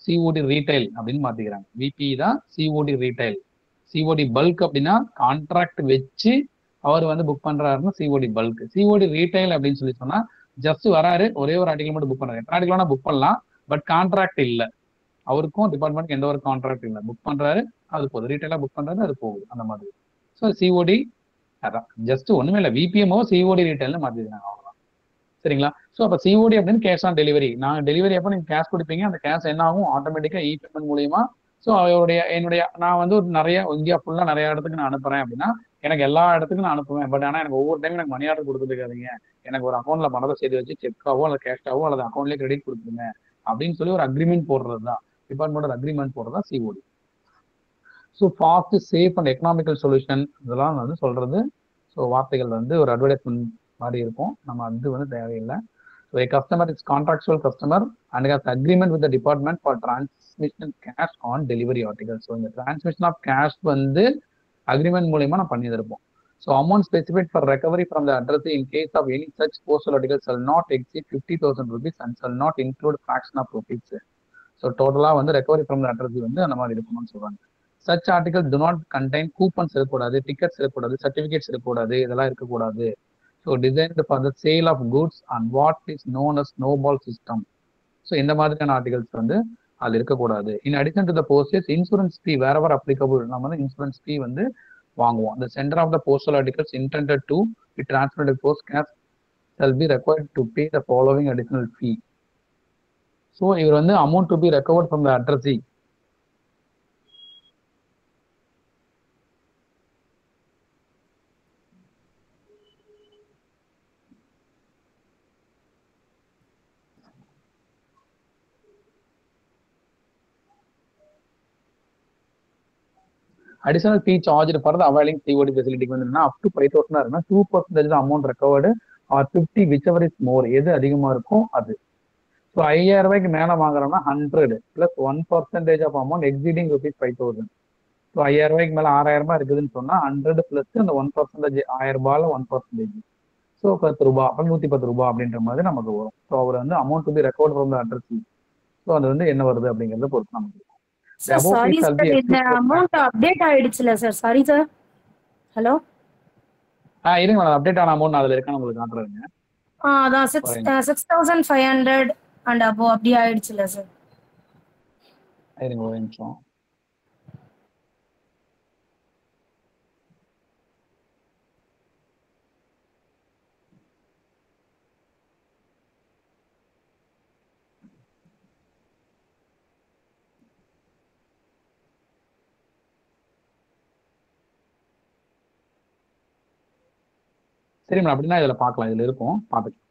சிஓடி ரீட்டைல் அப்படின்னு மாத்திக்கிறாங்க. விபி தான் சிஓடி ரீட்டைல். சிஓடி பல்க் அப்படின்னா கான்ட்ராக்ட் வச்சு அவர் வந்து புக் பண்றாருன்னா சிஓடி பல்க். சிஓடி ரீட்டைல் அப்படின்னு சொல்லி சொன்னா ஜஸ்ட் வராரு, ஒரே ஒரு ஆர்டிகல் மட்டும் புக் பண்றாரு. எத்தனை ஆர்டிகல் வேணா புக் பண்ணலாம், பட் கான்ட்ராக்ட் இல்லை, அவருக்கும் டிபார்ட்மெண்ட்க்கு எந்த ஒரு கான்ட்ராக்ட் இல்லை. புக் பண்றாரு, அது போகுது, ரீட்டைலா புக் பண்றாரு, அது போகுது, அந்த மாதிரி. ஸோ சிஓடி அதான், ஜஸ்ட் ஒண்ணுமே இல்லை, விபிஎம்ஓ சிஓடி ரீட்டைல்னு மாத்திருக்காங்க, அவ்வளவுதான். சரிங்களா? ஸோ அப்போ சிஓடி அப்படின்னு கேஷ் ஆன் டெலிவரி. நான் டெலிவரி அப்போ நீங்க கேஷ் கொடுப்பீங்க, அந்த கேஷ் என்ன ஆகும், ஆட்டோமேட்டிக்கா இ பேமெண்ட் மூலியமா. ஸோ என்னுடைய நான் வந்து ஒரு நிறைய இந்தியா ஃபுல்லா நிறைய இடத்துக்கு நான் அனுப்புறேன் அப்படின்னா எனக்கு எல்லா இடத்துக்கும் நான் அனுப்புவேன். பட் ஆனால் எனக்கு ஒவ்வொரு டைம் எனக்கு மணி ஆர்டர் கொடுத்துருக்காதீங்க, எனக்கு ஒரு அக்கௌண்ட்ல பணத்தை சேர்த்து வச்சு செக்காவோ அல்லது கேஷாவோ அல்லது அக்கௌண்ட்லேயே கிரெடிட் கொடுத்துருங்க அப்படின்னு சொல்லி ஒரு அக்ரிமெண்ட் போடுறது தான், டிபார்ட்மெண்ட் அக்ரிமெண்ட் போடுறது தான் COD. So fast, safe and economical solution இதெல்லாம் வந்து சொல்றது. ஸோ வார்த்தைகள் வந்து ஒரு அட்வர்டைஸ்மெண்ட் மாதிரி இருக்கும், நம்ம அது வந்து தேவையில்லை. So a customer is contractual customer and has agreement with the department for transmission cash on delivery articles. So இந்த transmission of cash வந்து agreement மூலமா நான் பண்ணியிருப்போம். So amount specified for recovery from the address in case of any such postal article shall not exceed 50,000 rupees and shall not include fraction of rupees. So total வந்து recovery from the address வந்து அந்த மாதிரி இருக்கணும்னு சொல்றாங்க. Such articles do not contain coupons இருக்கக்கூடாது, tickets இருக்கக்கூடாது, certificates இருக்கக்கூடாது, இதெல்லாம் இருக்கக்கூடாது. So designed for the sale of goods and what is known as snowball system. So இந்த மாதிரியான ஆர்டிகல்ஸ் வந்து அதில் இருக்கக்கூடாது. In addition to the postage insurance fee wherever applicable, நம்ம வந்து இன்சூரன்ஸ் ஃபீ வந்து வாங்குவோம். The sender of the postal articles intended to be transferred to post cash shall be required to pay the following additional fee. So இவர் வந்து amount to be recovered from the addressee. Additional fee charged for the availing COD facility வந்து up to 5,000 இருக்குன்னா 2% the amount recovered or 50 whichever is more. எது அதிகமா இருக்கும் அது. So 5,000 ரூபாய்க்கு மேலே வாங்குறோம்னா 100 plus 1% of amount exceeding rupees 5,000. So 5,000 ரூபாய்க்கு மேலே 6,000 ரூபாய் இருக்குதுன்னு சொன்னா 100 plus அந்த 1%, 1,000 ரூபாயில 1%. ஸோ 10 ரூபாய், அப்போ 110 ரூபாய் அப்படின்ற மாதிரி நமக்கு வரும். ஸோ அவர் வந்து amount to be record from the address. So அது வந்து என்ன வருது அப்படிங்கிறத பொறுத்து நமக்கு இருக்கும். சாரி சார், இந்த அமௌண்ட் அப்டேட் ஆயிடுச்சுல சார்? Sorry sir, hello. இருங்க மேடம், அப்டேட் ஆன அமௌண்ட் அதுல இருக்கான்னு உங்களுக்கு காட்டுறேங்க. அதான் 6,500 அண்ட் அபோ அப்படி ஆயிடுச்சுல சார்? இருங்க ஒரு நிமிஷம். சரி மேடம், அப்படின்னா இதுல பார்க்கலாம், இதுல இருக்கும், பார்த்துக்கலாம்.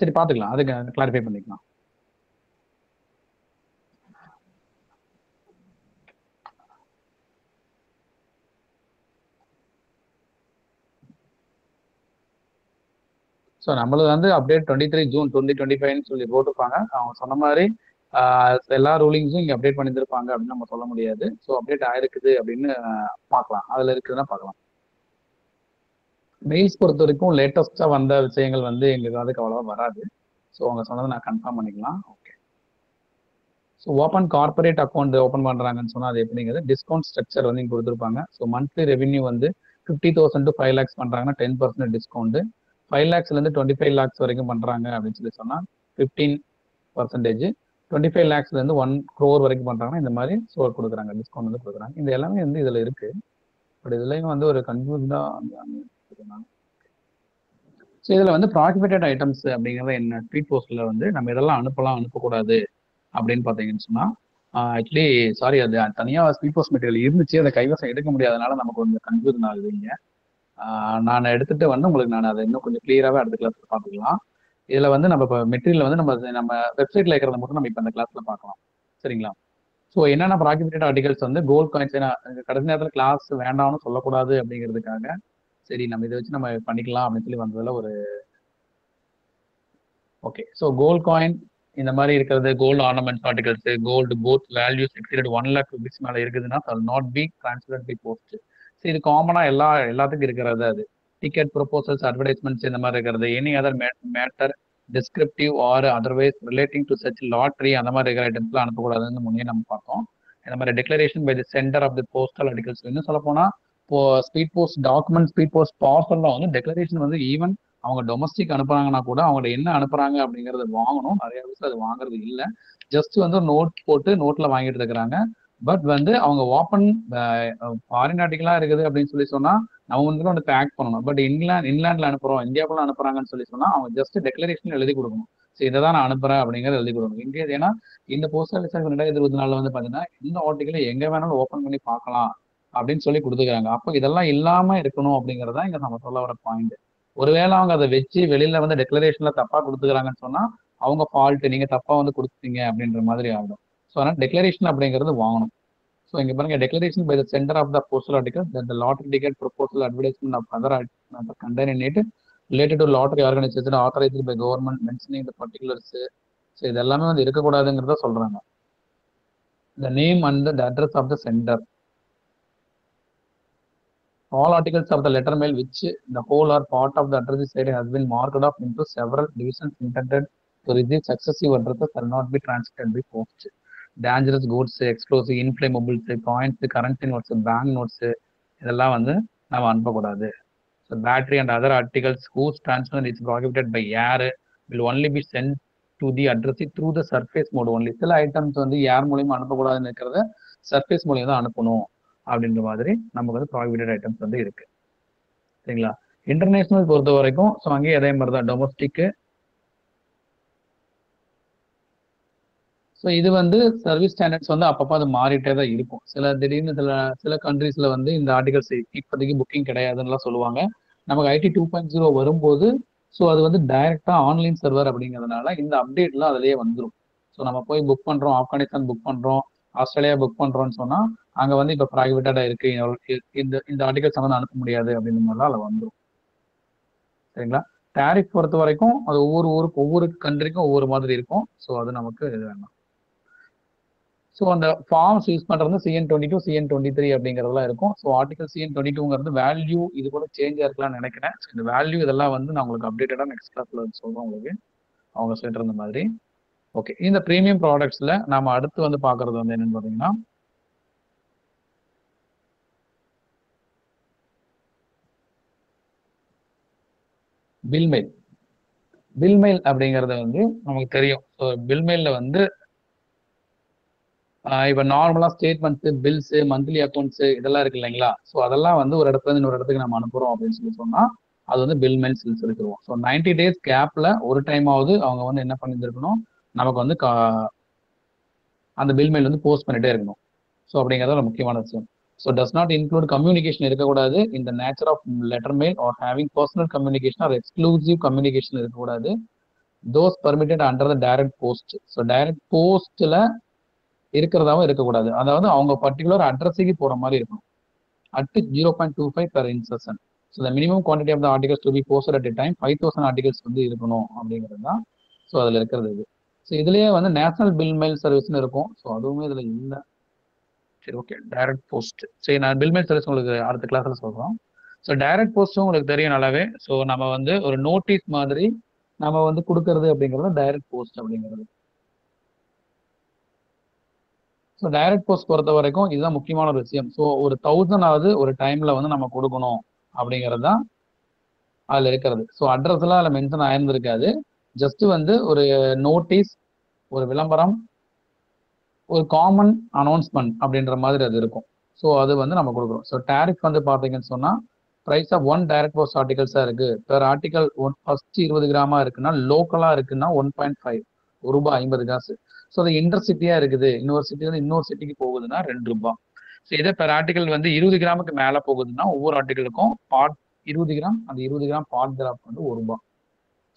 சரி பார்த்துக்கலாம், அதுக்கு கிளாரிஃபை பண்ணிக்கலாம். ஸோ நம்மளுக்கு வந்து அப்டேட் 23 ஜூன் 2025 சொல்லி போட்டிருப்பாங்க. அவங்க சொன்ன மாதிரி எல்லா ரூலிங்ஸும் இங்கே அப்டேட் பண்ணியிருப்பாங்க அப்படின்னு நம்ம சொல்ல முடியாது. ஸோ அப்டேட் ஆயிருக்குது அப்படின்னு பார்க்கலாம், அதில் இருக்குதுன்னா பார்க்கலாம். மெயில்ஸ் பொறுத்த வரைக்கும் லேட்டஸ்ட்டாக வந்த விஷயங்கள் வந்து எங்களுக்கு அதுக்கு அவ்வளோவா வராது. ஸோ அவங்க சொன்னதை நான் கன்ஃபார்ம் பண்ணிக்கலாம். Okay. So open corporate account open பண்ணுறாங்கன்னு சொன்னால் அது எப்படிங்கிறது டிஸ்கவுண்ட் ஸ்ட்ரக்சர் வந்து இங்கே கொடுத்துருப்பாங்க. ஸோ மந்த்லி ரெவன்யூ வந்து 50,000 to 5 lakhs பண்ணுறாங்கன்னா 10% டிஸ்கவுண்ட். 5 lakhsலேருந்து 25 lakhs வரைக்கும் பண்றாங்க அப்படின்னு சொல்லி சொன்னா 15%, 25 lakhsலேருந்து 1 crore வரைக்கும் பண்றாங்கன்னா இந்த மாதிரி கொடுக்குறாங்க, டிஸ்கவுண்ட் வந்து கொடுக்குறாங்க. இது எல்லாமே வந்து இதுல இருக்கு. பட் இதுலயும் வந்து ஒரு கன்ஃபியூஸ் தான். ஸோ இதுல வந்து ப்ராஹிபிட்டட் ஐட்டம்ஸ் அப்படிங்கிறது என்ன, ஸ்பீட் போஸ்ட்ல வந்து நம்ம இதெல்லாம் அனுப்பலாம் அனுப்பக்கூடாது அப்படின்னு பார்த்தீங்கன்னு சொன்னா, ஆக்சுவலி சாரி, அது தனியா ஸ்பீட் போஸ்ட் மெட்டீரியல் இருந்துச்சு, அதை கைவசம் எடுக்க முடியாதனால நமக்கு கொஞ்சம் கன்ஃபியூஷன் ஆகுதுங்க. நான் எடுத்துட்டு வந்து உங்களுக்கு நான் அதை இன்னும் கொஞ்சம் கிளியராகவே அடுத்த கிளாஸ்ல பார்த்துக்கலாம். இதுல வந்து நம்ம இப்போ மெட்டீரியல் வந்து நம்ம வெப்சைட்ல இருக்கிறத மட்டும் நம்ம இப்போ இந்த கிளாஸ்ல பார்க்கலாம், சரிங்களா? ஸோ என்னென்ன ப்ராஹிபிட்டட் ஆர்டிகல்ஸ் வந்து கோல்ட் காயின்ஸ், கடைசி நேரத்தில் கிளாஸ் வேண்டாம்னு சொல்லக்கூடாது அப்படிங்கிறதுக்காக சரி நம்ம இதை வச்சு நம்ம பண்ணிக்கலாம் அப்படின்னு சொல்லி வந்ததுல ஒரு ஓகே. ஸோ கோல்ட் காயின் இந்த மாதிரி இருக்கிறது, gold ornaments articles, gold both values exceeded 1 lakh rupees மேலே இருக்குதுன்னா not be transferred by post. So இது காமனா எல்லாத்துக்கும் இருக்கிறது. அது டிக்கெட் ப்ரொபோசல்ஸ், அட்வர்டைஸ்மெண்ட்ஸ் இந்த மாதிரி இருக்கிறது, any other matter descriptive or otherwise relating to such lottery அந்த மாதிரி இருக்கிற ஐட்டம்ஸ்லாம் அனுப்பக்கூடாதுன்னு முன்னே நம்ம பார்த்தோம். இந்த மாதிரி declaration by the center of the postal articles. இன்னும் சொல்ல போனா இப்போ speed post document, speed post பார்சல்லாம் வந்து டெக்ளரேஷன் வந்து ஈவன் அவங்க டொமஸ்டிக் அனுப்புறாங்கன்னா கூட அவங்க என்ன அனுப்புறாங்க அப்படிங்கறது வாங்கணும். நிறைய விஷயம் அது வாங்குறது இல்லை, ஜஸ்ட் வந்து நோட் போட்டு நோட்ல வாங்கிட்டு இருக்கிறாங்க. பட் வந்து அவங்க ஓப்பன் ஃபாரின் ஆர்டிகலா இருக்குது அப்படின்னு சொல்லி சொன்னா நம்ம வந்து பேக் பண்ணணும். பட் இங்கிலாந்துல அனுப்புறோம், இந்தியாவுக்குள்ள அனுப்புறாங்கன்னு சொல்லி சொன்னா அவங்க ஜஸ்ட் டெக்ளரேஷன் எழுதி கொடுக்கணும். ஸோ இதை தான் நான் அனுப்புறேன் அப்படிங்கிறது எழுதி கொடுக்கணும். இங்கே ஏன்னா இந்த போஸ்டல் ரிசர்வ் 2024 வந்து பாத்தீங்கன்னா இந்த ஆர்டிகளை எங்க வேணாலும் ஓப்பன் பண்ணி பார்க்கலாம் அப்படின்னு சொல்லி கொடுத்துக்கிறாங்க. அப்போ இதெல்லாம் இல்லாம இருக்கணும் அப்படிங்கறதா இங்க நம்ம சொல்ல வர பாயிண்ட். ஒருவேளை அவங்க அதை வச்சு வெளியில வந்து டெக்ளரேஷன்ல தப்பா கொடுத்துக்கிறாங்கன்னு சொன்னா அவங்க ஃபால்ட், நீங்க தப்பா வந்து கொடுத்துட்டீங்க அப்படின்ற மாதிரி ஆகும். ஸோ அதனால டெக்ளரேஷன் அப்படிங்கிறது வாங்கணும். ஸோ இங்க பாருங்க, declaration by the centre of the postal article that the lottery ticket proposal advertisement of other contained in it related to lottery organization authorized by government mentioning the particulars. So இது எல்லாமே வந்து இருக்கக்கூடாதுங்கிறத சொல்றாங்க. the name and the address of the sender. All articles of the letter mail which the whole or part of the address side has been marked off into several divisions intended to receive successive addresses shall not be transmitted by post. Dangerous goods, explosive, inflammables, coins, currency notes, bank notes இதெல்லாம் வந்து நம்ம அனுப்பக்கூடாது. So battery and other articles whose transfer is prohibited by air will only be sent to the address through the surface mode only. சில items வந்து ஏர் மூலியமா அனுப்பக்கூடாதுன்னு இருக்கிறத surface மூலியம் தான் அனுப்பணும் அப்படின்ற மாதிரி நமக்கு வந்து ப்ராஹிபிட்டட் ஐட்டம்ஸ் வந்து இருக்கு, சரிங்களா? இன்டர்நேஷனல் பொறுத்த வரைக்கும் ஸோ அங்கேயே அதே மாதிரி தான் டொமஸ்டிக். ஸோ இது வந்து சர்வீஸ் ஸ்டாண்டர்ட்ஸ் வந்து அப்பப்போ அது மாறிட்டே தான் இருக்கும். திடீர்னு சில கண்ட்ரீஸ்ல வந்து இந்த ஆர்டிகல்ஸ் இப்போதைக்கு புக்கிங் கிடையாதுன்னு சொல்லுவாங்க. நமக்கு ஐடி 2.0 வரும்போது ஸோ அது வந்து டைரக்டா ஆன்லைன் சர்வர் அப்படிங்கிறதுனால இந்த அப்டேட்லாம் அதுலயே வந்துடும். ஸோ நம்ம போய் புக் பண்றோம், ஆப்கானிஸ்தான் புக் பண்றோம், ஆஸ்திரேலியா புக் பண்றோம்னு சொன்னா அங்க வந்து இப்போ ப்ராஹிபிட்டடா இருக்கு, இந்த ஆர்டிகல்ஸ் வந்து அனுப்ப முடியாது அப்படின்ற மாதிரிலாம் அதில் வந்துடும், சரிங்களா? டாரிஃப் பொறுத்த வரைக்கும் அது ஒவ்வொரு கண்ட்ரிக்கும் ஒவ்வொரு மாதிரி இருக்கும். ஸோ அது நமக்கு இது வேணும். ஸோ அந்த ஃபார்ம்ஸ் யூஸ் பண்றது CN22, CN23 அப்படிங்கிறதுலாம் இருக்கும். ஸோ ஆர்டிகல் CN22ங்கிறது வேல்யூ இது கூட சேஞ்ச் இருக்கலாம்னு நினைக்கிறேன். ஸோ இந்த வேல்யூ இதெல்லாம் வந்து நான் உங்களுக்கு அப்டேட்டடா நெக்ஸ்ட் கிளாஸ்ல சொல்றேன் உங்களுக்கு, அவங்க சொல்லிட்டு இருந்த மாதிரி. ஓகே, இந்த ப்ரீமியம் ப்ராடக்ட்ஸ்ல நாம அடுத்து வந்து பாக்குறது வந்து என்னன்னு பாத்தீங்கன்னா பில்மெயில் அப்படிங்கறது வந்து நமக்கு தெரியும். ஸோ பில்மெயில்ல வந்து இப்போ நார்மலா ஸ்டேட்மெண்ட்ஸ், பில்ஸ், மந்த்லி அக்கௌண்ட்ஸ் இதெல்லாம் இருக்கு இல்லைங்களா? ஸோ அதெல்லாம் வந்து ஒரு இடத்துல இருந்து இன்னொரு இடத்துக்கு நம்ம அனுப்புறோம் அப்படின்னு சொல்லி சொன்னா அது வந்து பில் மெயில் சொல்லிடுவோம். ஸோ 90 days கேப்ல ஒரு டைம் ஆகுது அவங்க வந்து என்ன பண்ணிருக்கணும், நமக்கு வந்து அந்த பில் மெயில் வந்து போஸ்ட் பண்ணிட்டே இருக்கணும். ஸோ அப்படிங்கிறது ஒரு முக்கியமான விஷயம். So does not include communication இருக்கக்கூடாது. இந்த nature of letter mail or having personal communication or exclusive communication இருக்கக்கூடாது. Those permitted under the direct post. So direct போஸ்ட்ல இருக்கிறதாவும் இருக்கக்கூடாது. அதாவது அவங்க பர்டிகுலர் அட்ரஸுக்கு போற மாதிரி இருக்கணும். at 0.25 per insertion. So the minimum quantity of the articles to be posted at a time 5000 articles வந்து இருக்கணும் அப்படிங்கிறது தான். ஸோ அதுல இருக்கிறது இது. ஸோ இதுலயே வந்து நேஷனல் பில் மெயில் சர்வீஸ்னு இருக்கும். ஸோ அதுவுமே இதுல இல்லை. சரி, ஓகே. டைரக்ட் போஸ்ட், சரி நான் பில் மெயில் சர்வீஸ் உங்களுக்கு அடுத்த கிளாஸ்ல சொல்றோம். ஸோ டைரக்ட் போஸ்ட்டும் உங்களுக்கு தெரியும் நல்லாவே. ஸோ நம்ம வந்து ஒரு நோட்டீஸ் மாதிரி நம்ம வந்து கொடுக்கறது அப்படிங்கிறது டைரக்ட் போஸ்ட் அப்படிங்கிறது. ஸோ டைரக்ட் போஸ்ட் பொறுத்த வரைக்கும் இதுதான் முக்கியமான ஒரு விஷயம். ஸோ ஒரு 1000 ஒரு டைம்ல வந்து நம்ம கொடுக்கணும் அப்படிங்கிறது தான் அதுல இருக்கிறது. ஸோ அட்ரஸ் எல்லாம் அதுல மென்ஷன் ஆயிருந்திருக்காது. ஜஸ்ட் வந்து ஒரு நோட்டீஸ், ஒரு விளம்பரம், ஒரு காமன் அனௌன்ஸ்மெண்ட் அப்படின்ற மாதிரி அது இருக்கும். ஸோ அது வந்து நம்ம கொடுக்குறோம். ஸோ டேரிஃப் வந்து பார்த்தீங்கன்னு சொன்னா price of one direct post ஆர்டிகல்ஸா இருக்கு. பெர் ஆர்டிகல் ஃபர்ஸ்ட் 20 கிராமா இருக்குன்னா, லோக்கலா இருக்குன்னா 1.5 ரூபாய் 50 காசு. ஸோ அது இன்டர்சிட்டியா இருக்குது, இன்னொரு சிட்டி வந்து இன்னொரு சிட்டிக்கு போகுதுன்னா 2 ரூபாய். ஸோ இதே பெர் ஆர்டிகல் வந்து 20 கிராமுக்கு மேல போகுதுன்னா ஒவ்வொரு ஆர்டிகலுக்கும் பார்ட் 20 கிராம், அந்த 20 கிராம் பார்ட் கிராஃப் வந்து 1 ரூபாய்.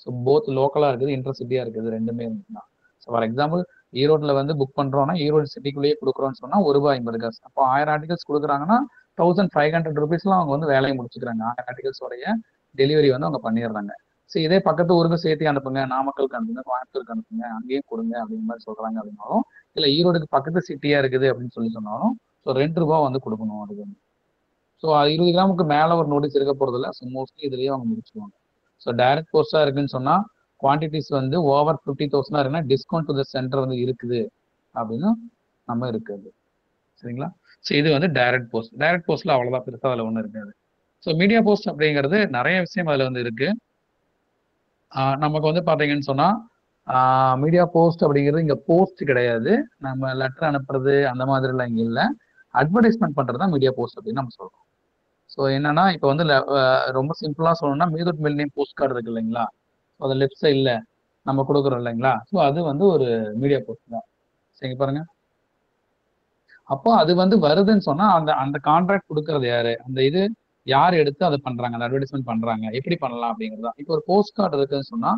ஸோ போத் லோக்கலா இருக்குது, இன்டர்சிட்டியா இருக்குது, ரெண்டுமே இருக்குன்னா. ஸோ ஃபார் எக்ஸாம்பிள் ஈரோட்ல வந்து புக் பண்றோம்னா ஈரோடு சிட்டிக்குள்ளேயே கொடுக்குறோம்னு சொன்னா 1 ரூபாய் 50 காசு. அப்போ 1000 ஆர்டிகல்ஸ் கொடுக்குறாங்கன்னா 1500 ருபீஸ்லாம் அவங்க வந்து வேலையை முடிச்சுக்கிறாங்க. 1000 ஆர்டிகல்ஸ் உடைய டெலிவரி வந்து அவங்க பண்ணிடுறாங்க. ஸோ இதே பக்கத்து ஊருக்கு சேர்த்து அனுப்புங்க, நாமக்கலுக்கு அனுப்புங்க, கோயம்புத்தூருக்கு அனுப்புங்க, அங்கேயும் கொடுங்க அப்படிங்கிற மாதிரி சொல்றாங்க அப்படின்னாலும், இல்லை ஈரோடுக்கு பக்கத்து சிட்டியா இருக்குது அப்படின்னு சொல்லி சொன்னாலும் ஸோ 2 ரூபாய் வந்து கொடுக்கணும் அதுக்கு வந்து. ஸோ 20 கிராமுக்கு மேல ஒரு நோட்டீஸ் இருக்க போறது இல்லை. ஸோ மோஸ்ட்லி இதுலயே அவங்க முடிச்சுக்குவாங்க. ஸோ டைரக்ட் போஸ்டா இருக்குன்னு சொன்னா குவான்டிட்டிஸ் வந்து ஓவர் 50,000 இருக்குன்னா டிஸ்கவுண்ட் டு த சென்டர் வந்து இருக்குது அப்படின்னு நம்ம இருக்குது. சரிங்களா? ஸோ இது வந்து டைரக்ட் போஸ்ட். டைரக்ட் போஸ்ட்ல அவ்வளவுதான், பெருசா அதுல ஒன்றும் இருக்காது. ஸோ மீடியா போஸ்ட் அப்படிங்கிறது நிறைய விஷயம் அதுல வந்து இருக்கு. நமக்கு வந்து பாத்தீங்கன்னு சொன்னா மீடியா போஸ்ட் அப்படிங்கிறது இங்க போஸ்ட் கிடையாது. நம்ம லெட்டர் அனுப்புறது அந்த மாதிரி எல்லாம் இங்க இல்லை. அட்வர்டைஸ்மெண்ட் பண்றது தான் மீடியா போஸ்ட் அப்படின்னு நம்ம சொல்றோம். ஸோ என்னன்னா இப்போ வந்து ரொம்ப சிம்பிளா சொல்லணும்னா மீதூட் மில்லியன் போஸ்ட் கார்டு இருக்கு இல்லைங்களா? அது லெஃப்ட் சைட்ல நம்ம கொடுக்குறோம் இல்லைங்களா? ஸோ அது வந்து ஒரு மீடியா போஸ்ட் தான். சரிங்க பாருங்க. அப்போ அது வந்து வருதுன்னு சொன்னா அந்த அந்த கான்ட்ராக்ட் கொடுக்கறது யாரு, அந்த இது யார் எடுத்து அதை பண்றாங்க, அந்த அட்வர்டைஸ்மெண்ட் பண்றாங்க, எப்படி பண்ணலாம் அப்படிங்கிறதா. இப்போ ஒரு போஸ்ட் கார்டு இருக்குன்னு சொன்னா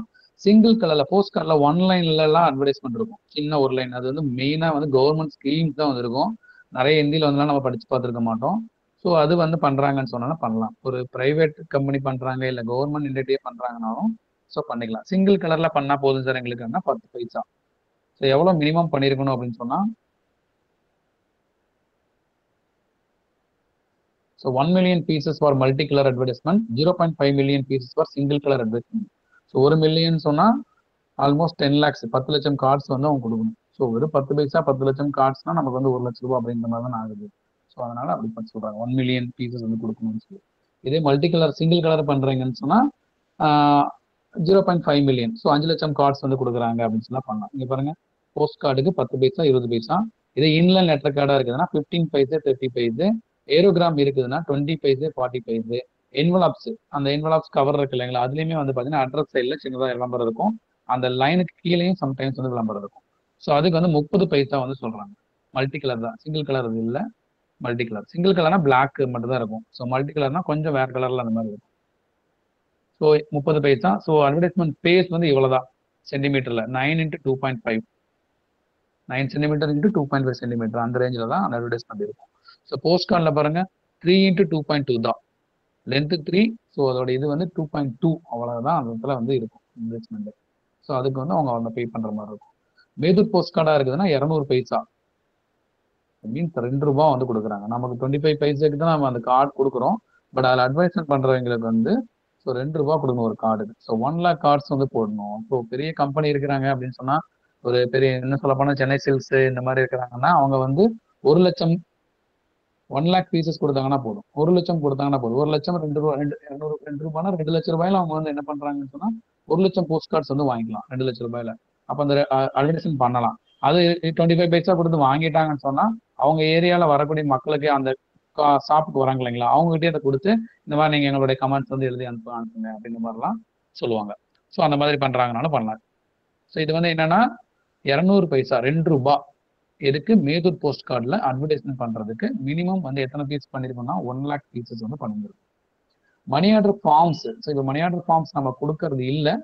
சிங்கிள் கலர்ல போஸ்ட் கார்டுல 1 லைன்ல எல்லாம் அட்வர்டைஸ்மெண்ட் இருக்கும், சின்ன ஒரு லைன். அது வந்து மெயினா வந்து கவர்மெண்ட் ஸ்கீம்ஸ் தான் வந்து இருக்கும். நிறைய ஹிந்தியில வந்து நம்ம படிச்சு பார்த்துருக்க மாட்டோம். ஸோ அது வந்து பண்றாங்கன்னு சொன்னாலும் பண்ணலாம். ஒரு பிரைவேட் கம்பெனி பண்றாங்க இல்ல கவர்மெண்ட் என்டிட்டியே பண்றாங்கனாலும் ஸோ பண்ணிக்கலாம். சிங்கிள் கலர்ல பண்ணா போதும் சார் எங்களுக்கு 10 பைசா. ஸோ எவ்வளவு மினிமம் பண்ணிருக்கணும் அப்படின்னு சொன்னா So 1 million pieces for multicolor advertisement, 0.5 million pieces for single color advertisement. So 1 million சொன்னா ஆல்மோஸ்ட் 10 lakhs 10 லட்சம் கார்ட்ஸ் வந்து அவங்க கொடுக்கணும். ஸோ ஒரு 10 பைசா 10 லட்சம் கார்ட்ஸ்னா நமக்கு வந்து 1 லட்சம் ரூபாய் அப்படின்ற மாதிரி தான் ஆகுது. ஸோ அதனால அப்படி பண்ணி சொல்றாங்க 1 million பீசஸ் வந்து கொடுக்கணும்னு சொல்லி. இதே மல்டி கலர் சிங்கிள் கலர் பண்றீங்கன்னு சொன்னா 0.5 million, ஸோ 5 லட்சம் கார்ட்ஸ் வந்து கொடுக்குறாங்க அப்படின்னு சொல்லி பண்ணலாம். இங்க பாருங்க, போஸ்ட் கார்டுக்கு 10 பைசா 20 பைசா. இதே இன்லைன் லெட்டர் கார்டா இருக்குதுன்னா 15 பைசா 30 பைசா. ஏரோகிராம் இருக்குதுன்னா 20 பைசா 40 பைசா. என்வலப்ஸ், அந்த என்வலப்ஸ் கவர் இருக்கு இல்லைங்களா, அதுலயுமே வந்து பாத்தீங்கன்னா அட்ரஸ் சைட்ல சின்னதா விளம்பரம் இருக்கும், அந்த லைனுக்கு கீழேயும் சம்டைம்ஸ் வந்து விளம்பரம் இருக்கும். ஸோ அதுக்கு வந்து 30 பைசா வந்து சொல்றாங்க. மல்டி கலர் தான், சிங்கிள் கலர் அது இல்லை. மல்டி கலர், சிங்கிள் கலர்னா பிளாக் மட்டும் தான் இருக்கும். ஸோ மல்டி கலர்னா கொஞ்சம் வேற கலர்ல அந்த மாதிரி இருக்கும். ஸோ 30 பைசா. ஸோ அட்வர்டைஸ்மெண்ட் பேஸ் வந்து இவ்வளவுதான் சென்டிமீட்டர்ல, 9 into 2.5, 9 சென்டிமீட்டர் into 2.5 சென்டிமீட்டர், அந்த ரேஞ்சில் தான் அந்த அட்வர்டைஸ்மெண்ட் இருக்கும். ஸோ போஸ்ட் கார்டில் பாருங்க 3 into 2.2 தான் லென்த் 3. ஸோ அதோட இது வந்து 2.2 அவ்வளவுதான் அந்த இடத்துல வந்து இருக்கும் இன்வெஸ்ட்மெண்ட். ஸோ அதுக்கு வந்து அவங்க பே பண்ற மாதிரி இருக்கும். மேதூர் போஸ்ட் கார்டா இருக்குதுன்னா 200 பைசா, மீன்ஸ் 2 ரூபாய் வந்து கொடுக்குறாங்க. நமக்கு 25 பைசாக்கு தான் நம்ம அந்த கார்டு கொடுக்குறோம். பட் அதில் அட்வைஸ்மெண்ட் பண்றவங்களுக்கு வந்து ஸோ 2 ரூபாய் கொடுக்கணும் ஒரு கார்டுக்கு. ஸோ 1 lakh கார்ட்ஸ் வந்து போடணும். ஸோ பெரிய கம்பெனி இருக்கிறாங்க அப்படின்னு சொன்னா, ஒரு பெரிய என்ன சொல்ல போனா சென்னை சில்க்ஸ் இந்த மாதிரி இருக்கிறாங்கன்னா அவங்க வந்து 1 லட்சம் 1 lakh பீசஸ் கொடுத்தாங்கன்னா போதும். 1 லட்சம் கொடுத்தாங்கன்னா போதும். 1 லட்சம் 2 ரூபாய் 2 ரூபாய்னா 2 லட்சம் ரூபாயில அவங்க வந்து என்ன பண்றாங்கன்னு சொன்னா 1 லட்சம் போஸ்ட் கார்ட்ஸ் வந்து வாங்கிக்கலாம் 2 லட்சம் ரூபாயில. அப்ப அந்த அட்வர்டைஸ்மெண்ட் பண்ணலாம். அது 25 பைசா கொடுத்து வாங்கிட்டாங்கன்னு சொன்னா அவங்க ஏரியால வரக்கூடிய மக்களுக்கு அந்த ஷாப்புக்கு வராங்க இல்லைங்களா, அவங்ககிட்டயே அதை கொடுத்து இந்த மாதிரி நீங்க எங்களுடைய கமெண்ட்ஸ் வந்து எழுதி அனுப்புங்க அப்படின்ற மாதிரிலாம் சொல்லுவாங்க. ஸோ அந்த மாதிரி பண்றாங்கனாலும் பண்ணலாம். ஸோ இது வந்து என்னன்னா 200 பைசா 2 ரூபாய். எதுக்கு? மேதூர் போஸ்ட் கார்டில் அட்வர்டைஸ்மெண்ட் பண்றதுக்கு மினிமம் வந்து எத்தனை பீஸ் பண்ணிருக்கோம்னா 1 lakh பீசஸ் வந்து பண்ணிருக்கோம். மணி ஆர்டர் ஃபார்ம்ஸ், ஸோ இப்போ மணி ஆர்டர் ஃபார்ம்ஸ் நம்ம கொடுக்கறது இல்லை.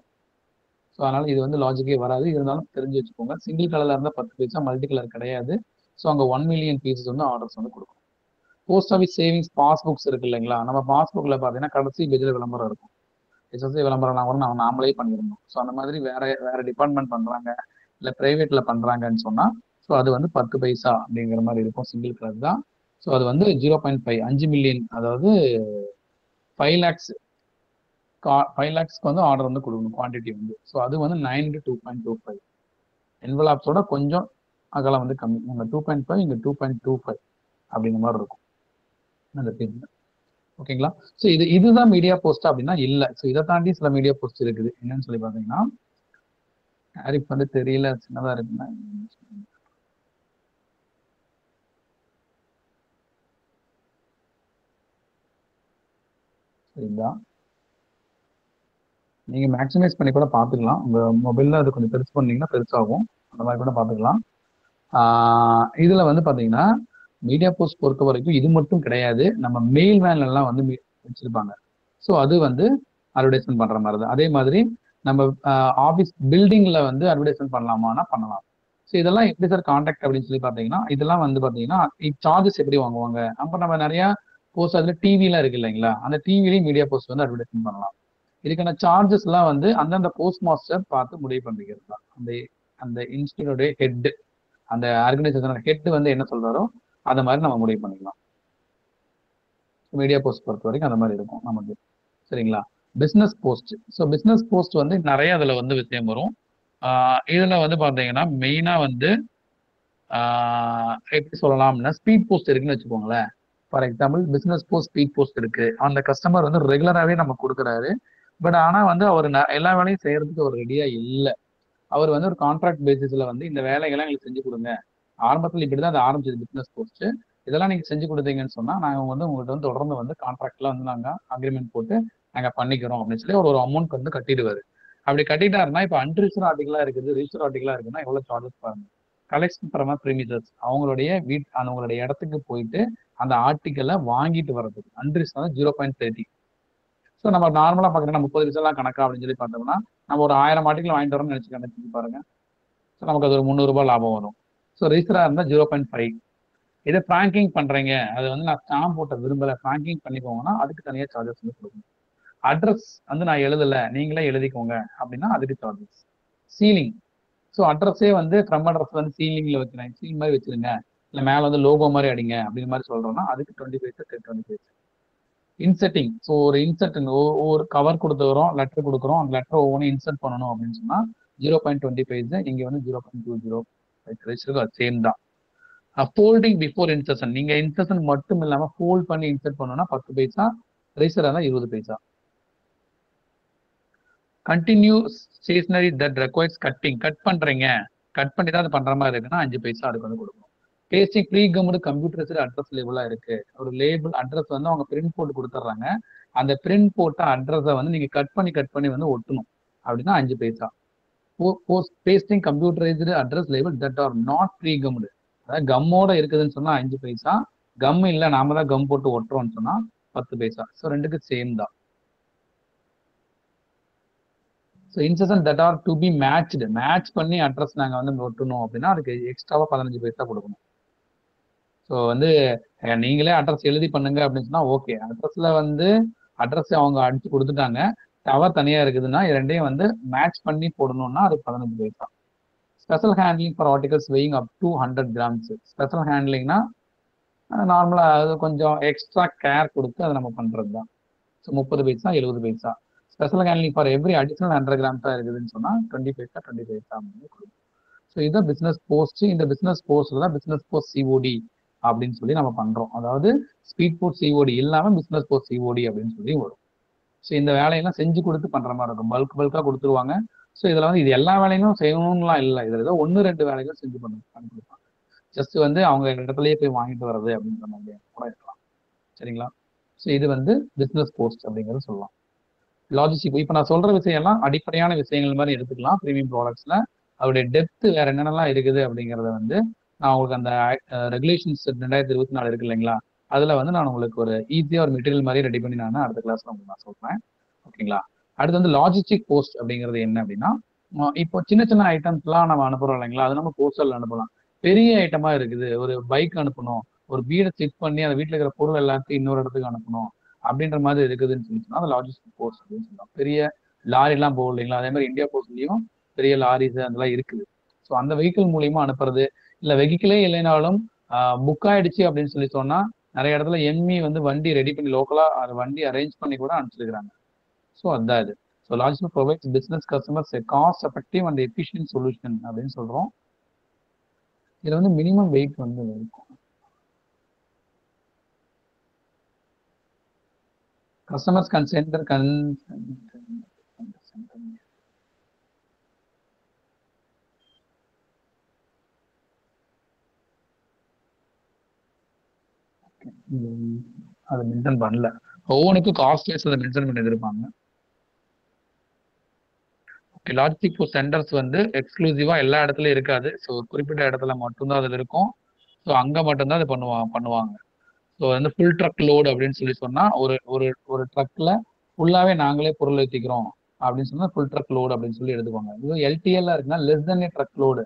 ஸோ அதனால இது வந்து லாஜிக்கே வராது. இருந்தாலும் தெரிஞ்சு வச்சுக்கோங்க, சிங்கிள் கலர்ல இருந்தால் 10 பைசா, மல்டி கலர் கிடையாது. ஸோ அங்கே 1 million பீசஸ் வந்து ஆர்டர்ஸ் வந்து கொடுக்கும். போஸ்ட் ஆஃபீஸ் சேவிங்ஸ் பாஸ்புக்ஸ் இருக்கு இல்லைங்களா, நம்ம பாஸ்புக்ல பார்த்தீங்கன்னா கடைசி பேஜில் விளம்பரம் இருக்கும். எஸ்எஸ்சி விளம்பரம்லாம் கூட நம்ம நாமளே பண்ணியிருந்தோம். ஸோ அந்த மாதிரி வேற டிபார்ட்மெண்ட் பண்றாங்க இல்லை பிரைவேட்ல பண்றாங்கன்னு சொன்னா ஸோ அது வந்து 10 பைசா அப்படிங்கிற மாதிரி இருக்கும். சிங்கிள் கலர் தான். ஸோ அது வந்து 0.5 5 மில்லியன், அதாவது 5 lakhs 5 lakhஸ்க்கு வந்து ஆர்டர் வந்து கொடுக்கணும் குவான்டிட்டி வந்து. ஸோ அது வந்து 9 into 2.25. என்வலாப்ஸோட கொஞ்சம் அகலம் வந்து கம்மி. இங்கே 2.5 இங்கே 2.25 அப்படிங்கிற மாதிரி இருக்கும் அந்த பேஜ்ல. ஓகேங்களா? ஸோ இதுதான் மீடியா போஸ்ட் அப்படின்னா இல்லை. ஸோ இதை தாண்டி சில மீடியா போஸ்ட் இருக்குது. என்னன்னு சொல்லி பார்த்தீங்கன்னா, டாரிஃப் வந்து தெரியல, சின்னதா இருக்குன்னா சரிங்களா? நீங்க மேக்ஸிமைஸ் பண்ணி கூட பார்த்துக்கலாம். உங்க மொபைல்ல அது கொஞ்சம் பெருசு பண்ணீங்கன்னா பெருசாகும். அந்த மாதிரி கூட பார்த்துக்கலாம். இதுல வந்து பாத்தீங்கன்னா மீடியா போஸ்ட் பொறுத்த வரைக்கும் இது மட்டும் கிடையாது. நம்ம மெயில் வேன் எல்லாம் வந்து வச்சிருப்பாங்க. ஸோ அது வந்து அட்வர்டைஸ்மெண்ட் பண்ற மாதிரி தான். அதே மாதிரி நம்ம ஆஃபீஸ் பில்டிங்ல வந்து அட்வர்டைஸ்மெண்ட் பண்ணலாமான்னா பண்ணலாம். ஸோ இதெல்லாம் எப்படி சார் கான்டாக்ட் அப்படின்னு சொல்லி பார்த்தீங்கன்னா, இதெல்லாம் வந்து பார்த்தீங்கன்னா சார்ஜஸ் எப்படி வாங்குவாங்க? அப்போ நம்ம நிறைய போஸ்ட் அதுல டிவிலாம் இருக்கு இல்லைங்களா? அந்த டிவிலையும் மீடியா போஸ்ட் வந்து அட்வர்டைஸ்மெண்ட் பண்ணலாம். இதுக்கான சார்ஜஸ் எல்லாம் வந்து அந்தந்த போஸ்ட் மாஸ்டர் பார்த்து முடிவு பண்ணிக்கிறது தான். அந்த அந்த இன்ஸ்டியூட்டோட ஹெட், அந்த ஆர்கனைசேஷனோட ஹெட் வந்து என்ன சொல்றாரோ அதை மாதிரி நம்ம முடிவு பண்ணிக்கலாம். மீடியா போஸ்ட் பொறுத்த வரைக்கும் அந்த மாதிரி இருக்கும் நமக்கு. சரிங்களா? Business post. So business post வந்து நிறைய அதுல வந்து விஷயம் வரும். இதுல வந்து பாத்தீங்கன்னா மெயினா வந்து எப்படி சொல்லலாம்னா ஸ்பீட் போஸ்ட் இருக்குன்னு வச்சுக்கோங்களேன். For example business post, speed post இருக்கு. அந்த கஸ்டமர் வந்து ரெகுலராகவே நம்ம கொடுக்குறாரு. பட் ஆனா வந்து அவர் எல்லா வேலையும் செய்யறதுக்கு அவர் ரெடியா இல்லை. அவர் வந்து ஒரு கான்ட்ராக்ட் பேசிஸ்ல வந்து இந்த வேலைகள்லாம் எங்களுக்கு செஞ்சு கொடுங்க. ஆரம்பத்தில் இப்படிதான் அது ஆரம்பிச்சது பிசினஸ் போஸ்ட். இதெல்லாம் நீங்க செஞ்சு கொடுத்தீங்கன்னு சொன்னா நாங்க வந்து உங்கள்கிட்ட வந்து தொடர்ந்து வந்து கான்ட்ராக்ட்ல வந்து நாங்க அக்ரிமெண்ட் போட்டு நாங்க பண்ணிக்கிறோம் அப்படின்னு சொல்லி ஒரு அமௌண்ட் வந்து கட்டிடுவாரு. அப்படி கட்டிட்டாருன்னா இப்ப அன்ரிஜிஸ்டர் ஆர்டிகலா இருக்குது, ரிஜிஸ்டர் ஆர்டிகலா இருக்குன்னா எவ்வளவு சார்ஜஸ் பாருங்க. கலெக்ஷன் ஃப்ரம் பிரீமிசஸ், அவங்களுடைய அவங்களுடைய இடத்துக்கு போயிட்டு அந்த ஆர்டிக்கலை வாங்கிட்டு வர்றதுக்கு அன்ரிஜிஸ்டர் 0.30. ஸோ நம்ம நார்மலா பாக்குறோம்னா 30 நிமிஷம் கணக்கா அப்படின்னு சொல்லி பார்த்தோம்னா நம்ம ஒரு 1000 ஆர்டிக்கல் வாங்கிட்டு வரோம்னு நினைச்சு கணக்கு பாருங்க. ஸோ நமக்கு அது ஒரு 300 ரூபாய் லாபம் வரும். ஸோ ரிஜிஸ்டரா இருந்தா 0.5. இதை ஃப்ராங்கிங் பண்றீங்க, அது வந்து நான் ஸ்டாம்ப் போட்ட விரும்பல, ஃப்ராங்கிங் பண்ணிக்கோங்கன்னா அதுக்கு தனியா சார்ஜஸ் வந்து கொடுக்கணும். அட்ரஸ் வந்து நான் எழுதல, நீங்களே எழுதிக்கோங்க அப்படின்னா அதுக்கு சார்ஜஸ். சீலிங். ஸோ அட்ரஸே வந்து ஃப்ரம் அட்ரஸ் வந்து சீலிங்ல வைக்கிறேன், சீலிங் மாதிரி வச்சிருங்க, இல்லை மேல வந்து லோகோ மாதிரி அடிங்க அப்படின்னு மாதிரி சொல்றோம்னா அதுக்கு 20 பைசா, 20 பைசா. இன்செட்டிங். ஸோ ஒரு இன்செர்ட் ஒரு கவர் கொடுத்துக்கிறோம், லெட்டர் கொடுக்குறோம், அந்த லெட்டர் ஒவ்வொன்றும் இன்செர்ட் பண்ணணும் அப்படின்னு சொன்னா 0.25. இங்க வந்து 0.20 சேம் தான். Folding before insertion. நீங்க இன்சர்ஷன் மட்டும் இல்லாம ஃபோல்ட் பண்ணி இன்சர்ட் பண்ணணும்னா 10 பைசா, ரெஜிஸ்டரா தான் 20 பைசா. Continue stationery that requires cutting. Cut பண்றீங்க, கட் பண்ணி தான் அது பண்ற மாதிரி இருக்குன்னா 5 பைசா அதுக்கு வந்து கொடுக்கணும். பேசிக் ப்ரீ கம்டு கம்ப்யூட்டரைஸ்டு அட்ரஸ் லேபிளா இருக்கு. ஒரு லேபிள் அட்ரஸ் வந்து அவங்க பிரிண்ட் போட்டு கொடுத்துட்றாங்க. அந்த பிரிண்ட் போட்ட அட்ரஸை வந்து நீங்க கட் பண்ணி வந்து ஒட்டணும் அப்படின்னா 5 பைசா. Pasting computerised address label that are not pre gummed, அதாவது கம்மோட இருக்குதுன்னு சொன்னா 5 பைசா, கம் இல்ல நாம தான் கம் போட்டு ஒட்டுறோம்னு சொன்னா 10 பைசா. ஸோ ரெண்டுக்கு சேம் தான். So insertion that are to be matched, match பண்ணி அட்ரஸ் நாங்க வந்து ஒட்டணும் அப்படின்னா அதுக்கு எக்ஸ்ட்ராவா 15 பைசா கொடுக்கணும். ஸோ வந்து நீங்களே அட்ரஸ் எழுதி பண்ணுங்க அப்படின்னு சொன்னா ஓகே. அட்ரஸ்ல வந்து அட்ரஸ் அவங்க அடிச்சு கொடுத்துட்டாங்க, டவர் தனியா இருக்குதுன்னா ரெண்டையும் வந்து மேட்ச் பண்ணி போடணும்னா அது 15 பைசா. Special handling for articles weighing up to 100 grams. Special ஹேண்ட்லிங்னா நார்மலா அது கொஞ்சம் எக்ஸ்ட்ரா கேர் கொடுத்து அதை நம்ம பண்றது தான். So 30 paisa, 70 paisa. Special handling for every additional 100 கிராம்ஸா இருக்குதுன்னு சொன்னா 20 பைசா, 20 பைசா அப்படின்னு கொடுக்கும். ஸோ இதுதான் பிசினஸ் போஸ்ட். இந்த பிசினஸ் போஸ்ட்ல தான் பிசினஸ் போஸ்ட் சிஓடி அப்படின்னு சொல்லி நம்ம பண்றோம். அதாவது ஸ்பீட் போஸ்ட் சிஓடி இல்லாம பிசினஸ் போஸ்ட் சிஓடி அப்படின்னு சொல்லி வரும். ஸோ இந்த வேலையெல்லாம் செஞ்சு கொடுத்து பண்ற மாதிரி இருக்கும். பல்கா கொடுத்துருவாங்க. ஸோ இதுல வந்து இது எல்லா வேலையும் செய்யணும்லாம் இல்லை. இதுல ஏதோ 1-2 வேலைகள் செஞ்சு கொடுப்பாங்க. ஜஸ்ட் வந்து அவங்க இடத்துலயே போய் வாங்கிட்டு வர்றது அப்படின்ற மாதிரி கூட இருக்கலாம். சரிங்களா? ஸோ இது வந்து பிசினஸ் போஸ்ட் அப்படிங்கிறது சொல்லலாம். லாஜிஸ்டிக். இப்போ நான் சொல்ற விஷயம் எல்லாம் அடிப்படையான விஷயங்கள் மாதிரி எடுத்துக்கலாம். ப்ரீமியம் ப்ராடக்ட்ஸ்ல அவருடைய டெப்த் வேற என்னென்னலாம் இருக்குது அப்படிங்கிறத வந்து நான் உங்களுக்கு அந்த ரெகுலேஷன்ஸ் 2024 இருக்கு இல்லைங்களா, அதுல வந்து நான் உங்களுக்கு ஒரு ஈஸியா ஒரு மெட்டீரியல் மாதிரி ரெடி பண்ணி நான் அடுத்த கிளாஸ்ல உங்களுக்கு நான் சொல்றேன். ஓகேங்களா? அடுத்து வந்து லாஜிஸ்டிக் போஸ்ட் அப்படிங்கிறது என்ன அப்படின்னா, இப்போ சின்ன சின்ன ஐட்டம்ஸ்லாம் நம்ம அனுப்புறோம் இல்லைங்களா, அது நம்ம போஸ்டல் அனுப்பலாம். பெரிய ஐட்டமா இருக்குது, ஒரு பைக் அனுப்பணும், ஒரு வீடை செட் பண்ணி அந்த வீட்டில் இருக்கிற பொருள் எல்லாத்தையும் இன்னொரு இடத்துக்கு அனுப்பணும் அப்படின்ற மாதிரி இருக்குதுன்னு சொல்லிச்சுன்னா அது லாஜிஸ்டிக் போஸ்ட் அப்படின்னு சொல்லலாம். பெரிய லாரி எல்லாம் போகும் இல்லைங்களா, அதே மாதிரி இந்தியா போஸ்ட்லயும் பெரிய லாரிஸ் அதெல்லாம் இருக்குது. ஸோ அந்த வெஹிக்கிள் மூலியமா அனுப்புறது, இல்லை வெஹிக்கிளே இல்லைனாலும் புக் ஆயிடுச்சு அப்படின்னு சொல்லி சொன்னா நிறைய இடத்துல எம்இ வந்து வண்டி ரெடி பண்ணி லோக்கலா அந்த வண்டி அரேஞ்ச் பண்ணி கூட அனுப்பிச்சிருக்காங்க. ஸோ அதான் இது. So logistic provides business customers cost effective and efficient solution அப்படின்னு சொல்றோம். இதுல வந்து மினிமம் வெயிட் வந்து இருக்கும். கஸ்டமர்ஸ் கன்சென்ட் அதை மென்ஷன் பண்ணல. ஒவ்வொன்றுக்கும் காஸ்ட் வைஸ் அதை மென்ஷன் பண்ணி இருப்பாங்க. லாஜிஸ்டிக் போஸ்ட் சென்டர்ஸ் வந்து எக்ஸ்க்ளூசிவா எல்லா இடத்துலயும் இருக்காது. ஸோ குறிப்பிட்ட இடத்துல மட்டும்தான் அதில் இருக்கும். ஸோ அங்கே மட்டும்தான் அது பண்ணுவாங்க. ஸோ வந்து ஃபுல் ட்ரக் லோடு அப்படின்னு சொல்லி சொன்னா ஒரு ஒரு ஒரு ட்ரக்ல ஃபுல்லாவே நாங்களே பொருள் ஏற்றிக்கிறோம் அப்படின்னு சொன்னா ஃபுல் ட்ரக் லோடு அப்படின்னு சொல்லி எடுத்துக்கோங்க. இது எல்டிஎல் இருக்குன்னா லெஸ் தென் ஏ ட்ரக் லோடு.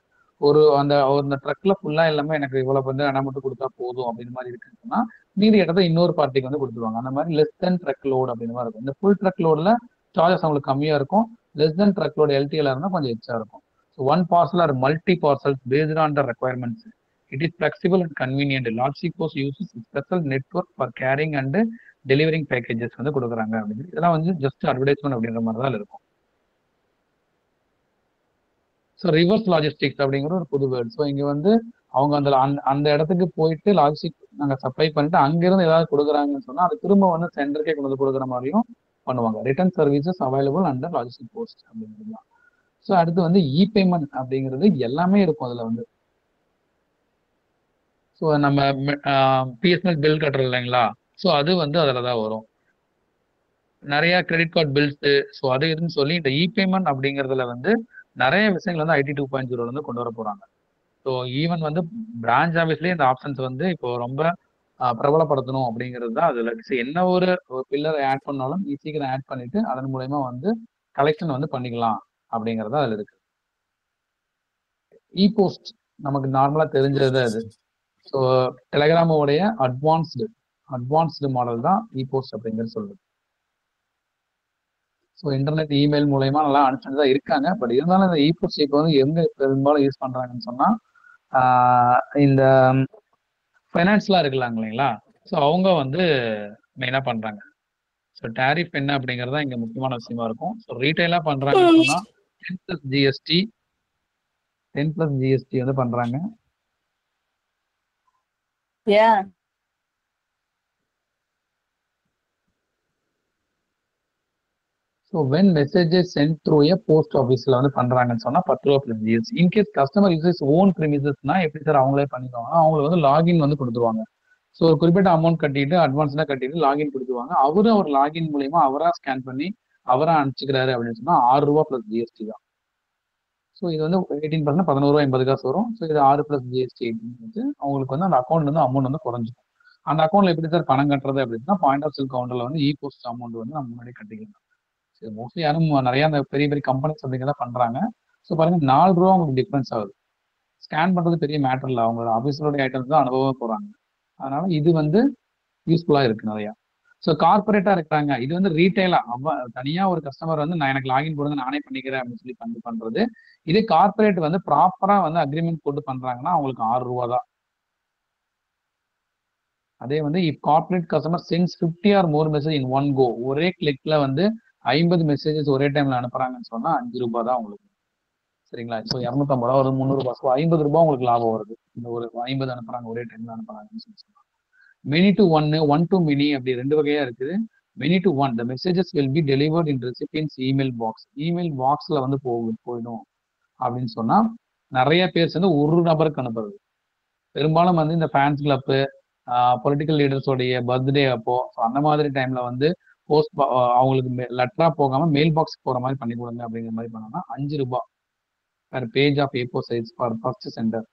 அந்த ட்ரக்ல ஃபுல்லா எல்லாமே எனக்கு இவ்வளவு வந்து இடம் மட்டும் கொடுத்தா போதும் அப்படின்னு மாதிரி இருக்குன்னு சொன்னா மீதி இடத்த இன்னொரு பார்ட்டிக்கு வந்து கொடுத்துருவாங்க. அந்த மாதிரி லெஸ் தென் ட்ரக் லோடு அப்படின்னு மாதிரி இருக்கும். இந்த ஃபுல் ட்ரக் லோடுல சார்ஜஸ் அவங்களுக்கு கம்மியா இருக்கும். Less than truck load LTL இருந்தால் கொஞ்சம் எக்ஸ்ட்ரா இருக்கும். So one parcel or multi parcels based on the requirements. It is flexible and convenient. Logistic Post uses special network for carrying and delivering packages வந்து கொடுக்குறாங்க அப்படின்னு. இதெல்லாம் வந்து just advertisement அப்படின்ற மாதிரி தான் இருக்கும். ஸோ ரிவர்ஸ் லாஜிஸ்டிக்ஸ் அப்படிங்கிற ஒரு புது வேர்டு. ஸோ இங்க வந்து அவங்க அந்த இடத்துக்கு போயிட்டு லாஜிஸ்டிக் நாங்கள் சப்ளை பண்ணிட்டு அங்கிருந்து ஏதாவது கொடுக்குறாங்கன்னு சொன்னா அது திரும்ப வந்து சென்டருக்கே கொண்டு வந்து கொடுக்குற மாதிரியும் பண்ணுவாங்க. Return services available under logistic post அப்படிங்கிறது தான். ஸோ அடுத்து வந்து இ பேமெண்ட் அப்படிங்கிறது எல்லாமே இருக்கும் அதுல வந்து. ஸோ நம்ம பிஎஸ்என்எல் பில் கட்டுறோம் இல்லைங்களா, ஸோ அது வந்து அதில் தான் வரும். நிறைய கிரெடிட் கார்டு பில்ஸு, ஸோ அது இதுன்னு சொல்லி இந்த இ பேமெண்ட் அப்படிங்கிறதுல வந்து நிறைய விஷயங்கள் வந்து ஐடி 2.0 வந்து கொண்டு வர போறாங்க. ஸோ ஈவன் வந்து பிரான்ச் ஆஃபீஸ்லேயே இந்த ஆப்ஷன்ஸ் வந்து இப்போ ரொம்ப பிரபலப்படுத்தணும் அப்படிங்கிறது தான் அதில். என்ன ஒரு பில்லர் ஆட் பண்ணாலும் சீக்கிரம் ஆட் பண்ணிட்டு அதன் மூலயமா வந்து கலெக்ஷன் வந்து பண்ணிக்கலாம் அப்படிங்கிறது அதில் இருக்கு. இ போஸ்ட் நமக்கு நார்மலாக தெரிஞ்சது அது. ஸோ டெலகிராமோடைய அட்வான்ஸ்டு மாடல் தான் இ போஸ்ட் அப்படிங்கிறது சொல்லுது. ஸோ இன்டர்நெட் இமெயில் மூலயமா நல்லா அனுப்பிச்சுட்டு தான் இருக்காங்க. பட் இருந்தாலும் இந்த இ போஸ்ட் இப்போ வந்து எங்க பெரும்பாலும் யூஸ் பண்றாங்கன்னு சொன்னா இந்த ஃபைனான்ஸ்லாம் இருக்கலாம் இல்லைங்களா, ஸோ அவங்க வந்து மெயினா பண்றாங்க. ஸோ டேரிஃப் என்ன அப்படிங்கிறது தான் இங்க முக்கியமான விஷயமா இருக்கும். ஸோ ரீட்டைலா பண்றாங்கன்னு சொன்னா 10+ ஜிஎஸ்டி வந்து பண்றாங்க. So when messages sent through a post officeல வந்து பண்றாங்கன்னு சொன்னா 10 ரூபா plus GST. In case customer uses own premises-னா எப்படி சார் அவங்களே பண்ணிக்குவாங்கன்னா அவங்களுக்கு வந்து லாகின் வந்து கொடுத்துருவாங்க. ஸோ ஒரு குறிப்பிட்ட அமௌண்ட் கட்டிட்டு அட்வான்ஸ்லாம் கட்டிட்டு லாகின் கொடுத்துருவாங்க. அவர் லாகின் மூலியமா அவரா ஸ்கேன் பண்ணி அவரா அனுப்பிச்சுக்கிறாரு அப்படின்னு சொன்னா 6 ரூபா plus GST தான். ஸோ இது வந்து 18% 11 ரூபா 80 காசு வரும். ஸோ இது 6 plus GST வந்து அவங்களுக்கு வந்து அந்த அக்கௌண்ட்ல இருந்து அமௌண்ட் வந்து குறைஞ்சிடும். அந்த அக்கௌண்ட்ல எப்படி சார் பணம் கட்டுறது அப்படின்னா பாயிண்ட் ஆஃப் சேல் கவுண்டர்ல வந்து இ போஸ்ட் அமௌண்ட் வந்து நம்ம முன்னாடி கட்டிக்கலாம். மோஸ்ட்லி யாரும் நிறைய அந்த பெரிய பெரிய கம்பெனிஸ் அப்படிங்கிறத பண்றாங்க. ஸோ பாருங்க 4 ரூபா உங்களுக்கு டிஃபரன்ஸ் ஆகுது. ஸ்கேன் பண்றது பெரிய மேட்டர் இல்லை, அவங்க ஆஃபீஸோட ஐட்டம்ஸ் தான் அனுபவம் போறாங்க. அதனால இது வந்து யூஸ்ஃபுல்லா இருக்கு நிறையா. ஸோ கார்பரேட்டா இருக்கிறாங்க, இது வந்து ரீட்டைலா தனியா ஒரு கஸ்டமர் வந்து நான் எனக்கு லாகின் போடுங்க நானே பண்ணிக்கிறேன் அப்படின்னு சொல்லி பண்றது. இது கார்பரேட் வந்து ப்ராப்பரா வந்து அக்ரிமெண்ட் போட்டு பண்றாங்கன்னா அவங்களுக்கு 6 ரூபா தான். அதே வந்து if corporate customer sends 50 or more message in one go, ஒரே கிளிக்ல வந்து 50 மெசேஜஸ் ஒரே டைம்ல அனுப்புறாங்கன்னு சொன்னா 5 ரூபாய் தான் உங்களுக்கு. சரிங்களா? ஸோ 250 ரூபா வருது, 300 ரூபாய், ஸோ 50 ரூபாய் உங்களுக்கு லாபம் வருது. இந்த ஒரு 50 அனுப்புறாங்க ஒரே டைம்ல அனுப்புறாங்கன்னு சொல்லி சொன்னா. Many to one to mini அப்படி 2 வகையா இருக்குது. Many to one, the messages will be delivered in recipients email box. Email பாக்ஸ்ல வந்து போயிடும் அப்படின்னு சொன்னா நிறைய பேர் சேர்ந்து ஒரு நபருக்கு அனுப்புறது. பெரும்பாலும் வந்து இந்த ஃபேன்ஸ் கிளப்பு, பொலிட்டிக்கல் லீடர்ஸோடைய பர்த்டே அப்போ அந்த மாதிரி டைம்ல வந்து போஸ்ட் அவங்களுக்கு லெட்டரா போகாம மெயில் பாக்ஸ் போற மாதிரி பண்ணி கொடுங்க அப்படிங்கிற மாதிரி பண்ணோம்னா 5 ரூபாய் per page of A4 size for first centre.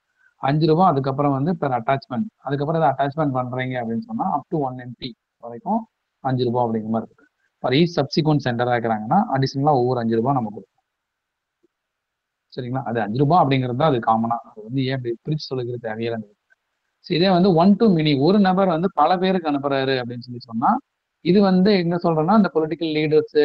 5 ரூபாய். அதுக்கப்புறம் வந்து பெர் அட்டாச்மெண்ட், அதுக்கப்புறம் இதை அட்டாச்மெண்ட் பண்றீங்க அப்படின்னு சொன்னா அப் டு 1 MB வரைக்கும் 5 ரூபாய் அப்படிங்கிற மாதிரி இருக்கு. ஃபார் ஈச் சப்சிக்வெண்ட் சென்டரா இருக்கிறாங்கன்னா அடிஷனலா ஒவ்வொரு 5 ரூபாய் நம்ம கொடுப்போம். சரிங்களா? அது 5 ரூபாய் அப்படிங்கிறது தான் அது காமனா. அது வந்து ஏன் அப்படி பிரிச்சு சொல்லுகிறது தேவையில்லை. இதே வந்து 1 to many, ஒரு நபர் வந்து பல பேருக்கு அனுப்புறாரு அப்படின்னு சொல்லி சொன்னா இது வந்து என்ன சொல்றேன்னா இந்த பொலிட்டிக்கல் லீடர்ஸ்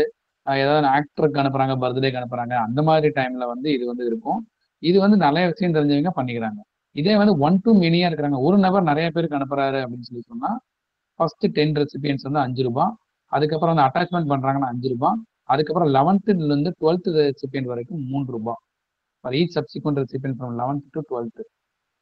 ஏதாவது ஆக்டருக்கு அனுப்புறாங்க, பர்த்டேக்கு அனுப்புறாங்க, அந்த மாதிரி டைம்ல வந்து இது வந்து இருக்கும். இது வந்து நிறைய விஷயம் தெரிஞ்சவங்க பண்ணிக்கிறாங்க. இதே வந்து 1 to many-யா இருக்கிறாங்க, ஒரு நபர் நிறைய பேருக்கு அனுப்புறாரு அப்படின்னு சொல்லி சொன்னா ஃபர்ஸ்ட் 10 ரெசிபியன்ஸ் வந்து 5 ரூபாய். அதுக்கப்புறம் வந்து அட்டாச்மெண்ட் பண்றாங்கன்னா 5 ரூபாய். அதுக்கப்புறம் 11th இருந்து 12th ரெசிபியன்ட் வரைக்கும் 3 ரூபாய். For each subsequent recipient from 11th to 12th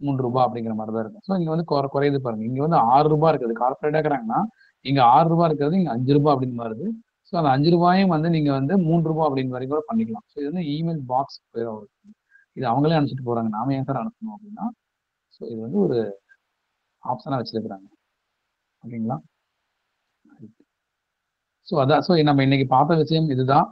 3 ரூபாய் அப்படிங்கிற மாதிரி தான் இருக்கும். ஸோ இங்க வந்து குறையுது பாருங்க. இங்க வந்து 6 ரூபாய் இருக்குது. கார்பரேட்டா இருக்கிறாங்கன்னா இங்க 6 ரூபாய் இருக்கிறது இங்க 5 ரூபாய் அப்படின்னு வருது. ஸோ அந்த 5 ரூபாயும் வந்து நீங்க வந்து 3 ரூபாய் அப்படின்னு வரைக்கும் கூட பண்ணிக்கலாம். ஸோ இது வந்து இமெயில் பாக்ஸ் இது அவங்களே அனுப்பிச்சிட்டு போறாங்க, நாம ஏன் சார் அனுப்பணும் அப்படின்னா. ஸோ இது வந்து ஒரு ஆப்ஷனா வச்சிருக்கிறாங்க. ஓகேங்களா? ஸோ அதான். ஸோ நம்ம இன்னைக்கு பார்த்த விஷயம் இதுதான்.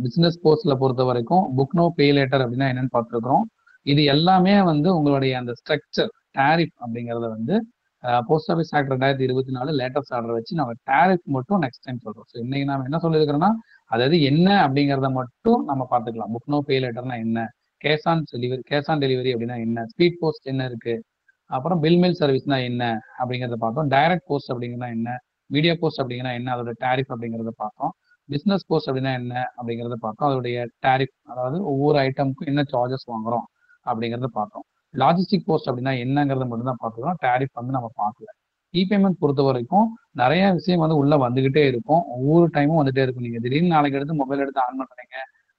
பிசினஸ் போஸ்ட்ல பொறுத்த வரைக்கும் புக் நோ பே லேட்டர் அப்படின்னா என்னன்னு பார்த்துருக்கோம். இது எல்லாமே வந்து உங்களுடைய அந்த ஸ்ட்ரக்சர் டேரிஃப் அப்படிங்கறத வந்து post office act 2024 latest order வச்சு நம்ம டேரிஃப் மட்டும் நெக்ஸ்ட் டைம் சொல்றோம். ஸோ இன்னைக்கு நம்ம என்ன சொல்லியிருக்கிறோம்னா அதாவது என்ன அப்படிங்கிறத மட்டும் நம்ம பார்த்துக்கலாம். புக் நோ பே லேட்டர்னா என்ன, கேஷ் ஆன் டெலிவரி அப்படின்னா என்ன, ஸ்பீட் போஸ்ட் என்ன இருக்கு, அப்புறம் பில் மெயில் சர்வீஸ்னா என்ன அப்படிங்கிறத பார்த்தோம். டைரக்ட் போஸ்ட் அப்படிங்கிறதா என்ன, மீடியா போஸ்ட் அப்படிங்கன்னா என்ன, அதோட டேரிஃப் அப்படிங்கிறத பார்த்தோம். பிசினஸ் போஸ்ட் அப்படின்னா என்ன அப்படிங்கிறத பார்த்தோம். அதோடைய டேரிஃப், அதாவது ஒவ்வொரு ஐட்டமுக்கும் என்ன சார்ஜஸ் வாங்குறோம் அப்படிங்கிறத பார்த்தோம். லாஜிஸ்டிக் போஸ்ட் அப்படின்னா என்னங்கிறத மட்டும் தான் பார்த்துக்கிறோம். டேரிஃப் வந்து நம்ம பார்க்கல. இ பேமெண்ட் பொறுத்த வரைக்கும் நிறைய விஷயம் வந்து உள்ள வந்துகிட்டே இருக்கும், ஒவ்வொரு டைமும் வந்துட்டே இருக்கும். நீங்க திடீர்னு நாளைக்கு எடுத்து மொபைல் எடுத்து ஆன் பண்றீங்க,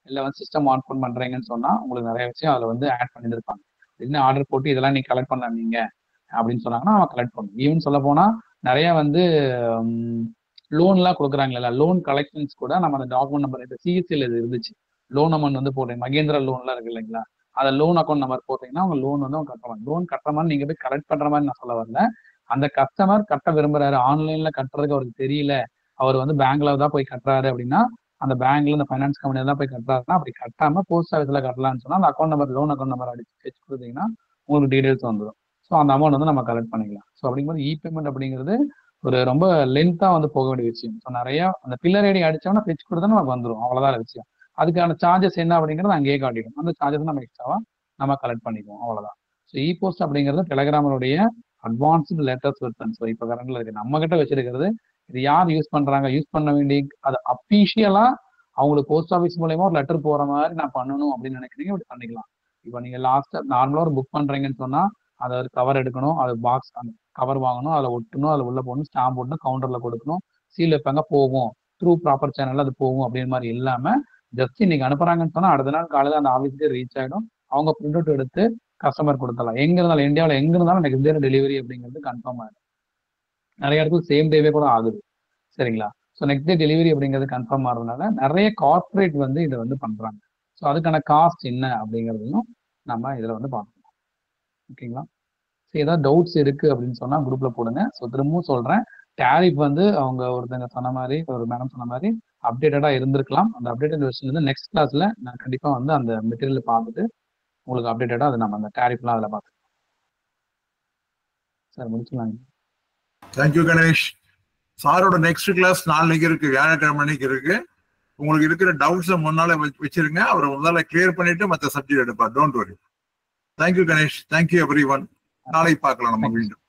இல்லை வந்து சிஸ்டம் ஆன் பண்றீங்கன்னு சொன்னா உங்களுக்கு நிறைய விஷயம் அதில் வந்து ஆட் பண்ணியிருப்பாங்க. திடீர்னு ஆர்டர் போட்டு இதெல்லாம் நீங்க கலெக்ட் பண்ணாமீங்க அப்படின்னு சொன்னாங்கன்னா நம்ம கலெக்ட் பண்ணுவோம். ஈவன் சொல்ல போனா நிறைய வந்து லோன்லாம் கொடுக்குறாங்களா, லோன் கலெக்ஷன்ஸ் கூட நம்ம அந்த டாக்குமெண்ட் நம்பர் இந்த சிஎஸ்சியில் இது இருந்துச்சு. லோன் அமௌண்ட் வந்து போடுறீங்க, மகேந்திரா லோன்லாம் இருக்கு இல்லைங்களா, அதை லோன் அக்கௌண்ட் நம்பர் போட்டீங்கன்னா அவங்க லோன் வந்து அவங்க கட்டுறாங்க. லோன் கட்டுற மாதிரி நீங்க போய் கலெக்ட் பண்ற மாதிரி நான் சொல்ல வரல. அந்த கஸ்டமர் கட்ட விரும்புறாரு, ஆன்லைன்ல கட்டுறதுக்கு அவருக்கு தெரியல, அவர் வந்து பேங்க்ல தான் போய் கட்டுறாரு அப்படின்னா, அந்த பேங்க்ல இந்த ஃபைனான்ஸ் கம்பெனில தான் போய் கட்டுறாருன்னா அப்படி கட்டாம போஸ்ட் ஆஃபீஸ்ல கட்டலாம்னு சொன்னா அந்த account number loan account number அடிச்சு கொடுத்தீங்கன்னா உங்களுக்கு டீடைல்ஸ் வந்துடும். ஸோ அந்த அமௌண்ட் வந்து நம்ம கலெக்ட் பண்ணிக்கலாம். ஸோ அப்படிங்கும்போது இ பேமெண்ட் அப்படிங்கிறது ஒரு ரொம்ப லென்த்தா வந்து போக வேண்டிய விஷயம். ஸோ நிறைய அந்த பில்லர் ஐடி அடிச்சோம்னா பிச் கொடுத்தா நமக்கு வந்துடும், அவ்வளவுதான் விஷயம். அதுக்கான சார்ஜஸ் என்ன அப்படிங்கிறது அங்கேயே காட்டிடும். அந்த சார்ஜஸ் நம்ம எக்ஸ்ட்ராவா நம்ம கலெக்ட் பண்ணிக்குவோம், அவ்வளவுதான். ஸோ இ போஸ்ட் அப்படிங்கிறது டெலிகிராமனுடைய அட்வான்ஸ்டு லேட்டஸ்ட் வெர்ஷன். ஸோ இப்போ கரண்ட்ல இருக்கு நம்ம கிட்ட வச்சிருக்கிறது. இது யார் யூஸ் பண்றாங்க, யூஸ் பண்ண வேண்டிய அது அபிஷியலா அவங்களுக்கு போஸ்ட் ஆஃபீஸ் மூலயமா ஒரு லெட்டர் போற மாதிரி நான் பண்ணணும் அப்படின்னு நினைக்கிறீங்க, இப்படி பண்ணிக்கலாம். இப்போ நீங்க லாஸ்ட் நார்மலா ஒரு புக் பண்றீங்கன்னு சொன்னா அதை ஒரு கவர் எடுக்கணும், அது பாக்ஸ் அந்த கவர் வாங்கணும், அதில் ஒட்டணும், அதில் உள்ள போகணும், ஸ்டாம்ப் போட்டு கவுண்டர்ல கொடுக்கணும், சீல் வைப்பாங்க, போகும் த்ரூ ப்ராப்பர் சேனல்ல அது போகும் அப்படின்ற மாதிரி இல்லாம ஜஸ்ட் இன்னைக்கு அனுப்புறாங்கன்னு சொன்னா அடுத்த நாள் காலையில் அந்த ஆஃபீஸ்க்கே ரீச் ஆகிடும். அவங்க பிரிண்ட் அவுட் எடுத்து கஸ்டமர் கொடுத்தலாம். எங்க இருந்தாலும் இந்தியாவில் எங்க இருந்தாலும் நெக்ஸ்ட் டே டெலிவரி அப்படிங்கிறது கன்ஃபார்ம் ஆகிடும். நிறைய இடத்துல சேம் டேவே கூட ஆகுது, சரிங்களா. ஸோ நெக்ஸ்ட் டே டெலிவரி அப்படிங்கிறது கன்ஃபார்ம் ஆகிறதுனால நிறைய கார்பரேட் வந்து இதை வந்து பண்றாங்க. ஸோ அதுக்கான காஸ்ட் என்ன அப்படிங்கிறதையும் நம்ம இதில் வந்து பார்க்கணும். ஓகேங்களா. ஸோ ஏதாவது டவுட்ஸ் இருக்கு அப்படின்னு சொன்னா குரூப்ல போடுங்க. ஸோ திரும்பவும் சொல்றேன், டேரிஃப் வந்து அவங்க ஒருத்தங்க சொன்ன மாதிரி, ஒரு மேடம் சொன்ன மாதிரி அப்டேட்டடா இருந்திருக்கலாம். அந்த அப்டேட்டட் வெர்ஷன் வந்து நெக்ஸ்ட் கிளாஸ்ல நான் கண்டிப்பா வந்து அந்த மெட்டீரியல் பார்த்துட்டு உங்களுக்கு அப்டேட்டடா அது நம்ம அந்த டேரிஃப்லாம் அதில் பார்த்துக்கலாம். சார் முடிச்சுலாங்க. தேங்க்யூ கணேஷ். சாரோட நெக்ஸ்ட் கிளாஸ் நாளைக்கு இருக்கு, வியாழக்கிழமை இருக்கு. உங்களுக்கு இருக்கிற டவுட்ஸை முன்னால வச்சிருங்க, அவரை முன்னால கிளியர் பண்ணிட்டு மற்ற சப்ஜெக்ட் எடுப்பார். Don't worry. Thank you Ganesh. Thank you every one. நாளைக்கு பார்க்கலாம் நம்ம மீண்டும்.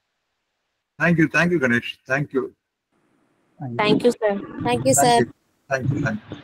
Thank you Ganesh. Thank you sir. Thank you sir. Thank you.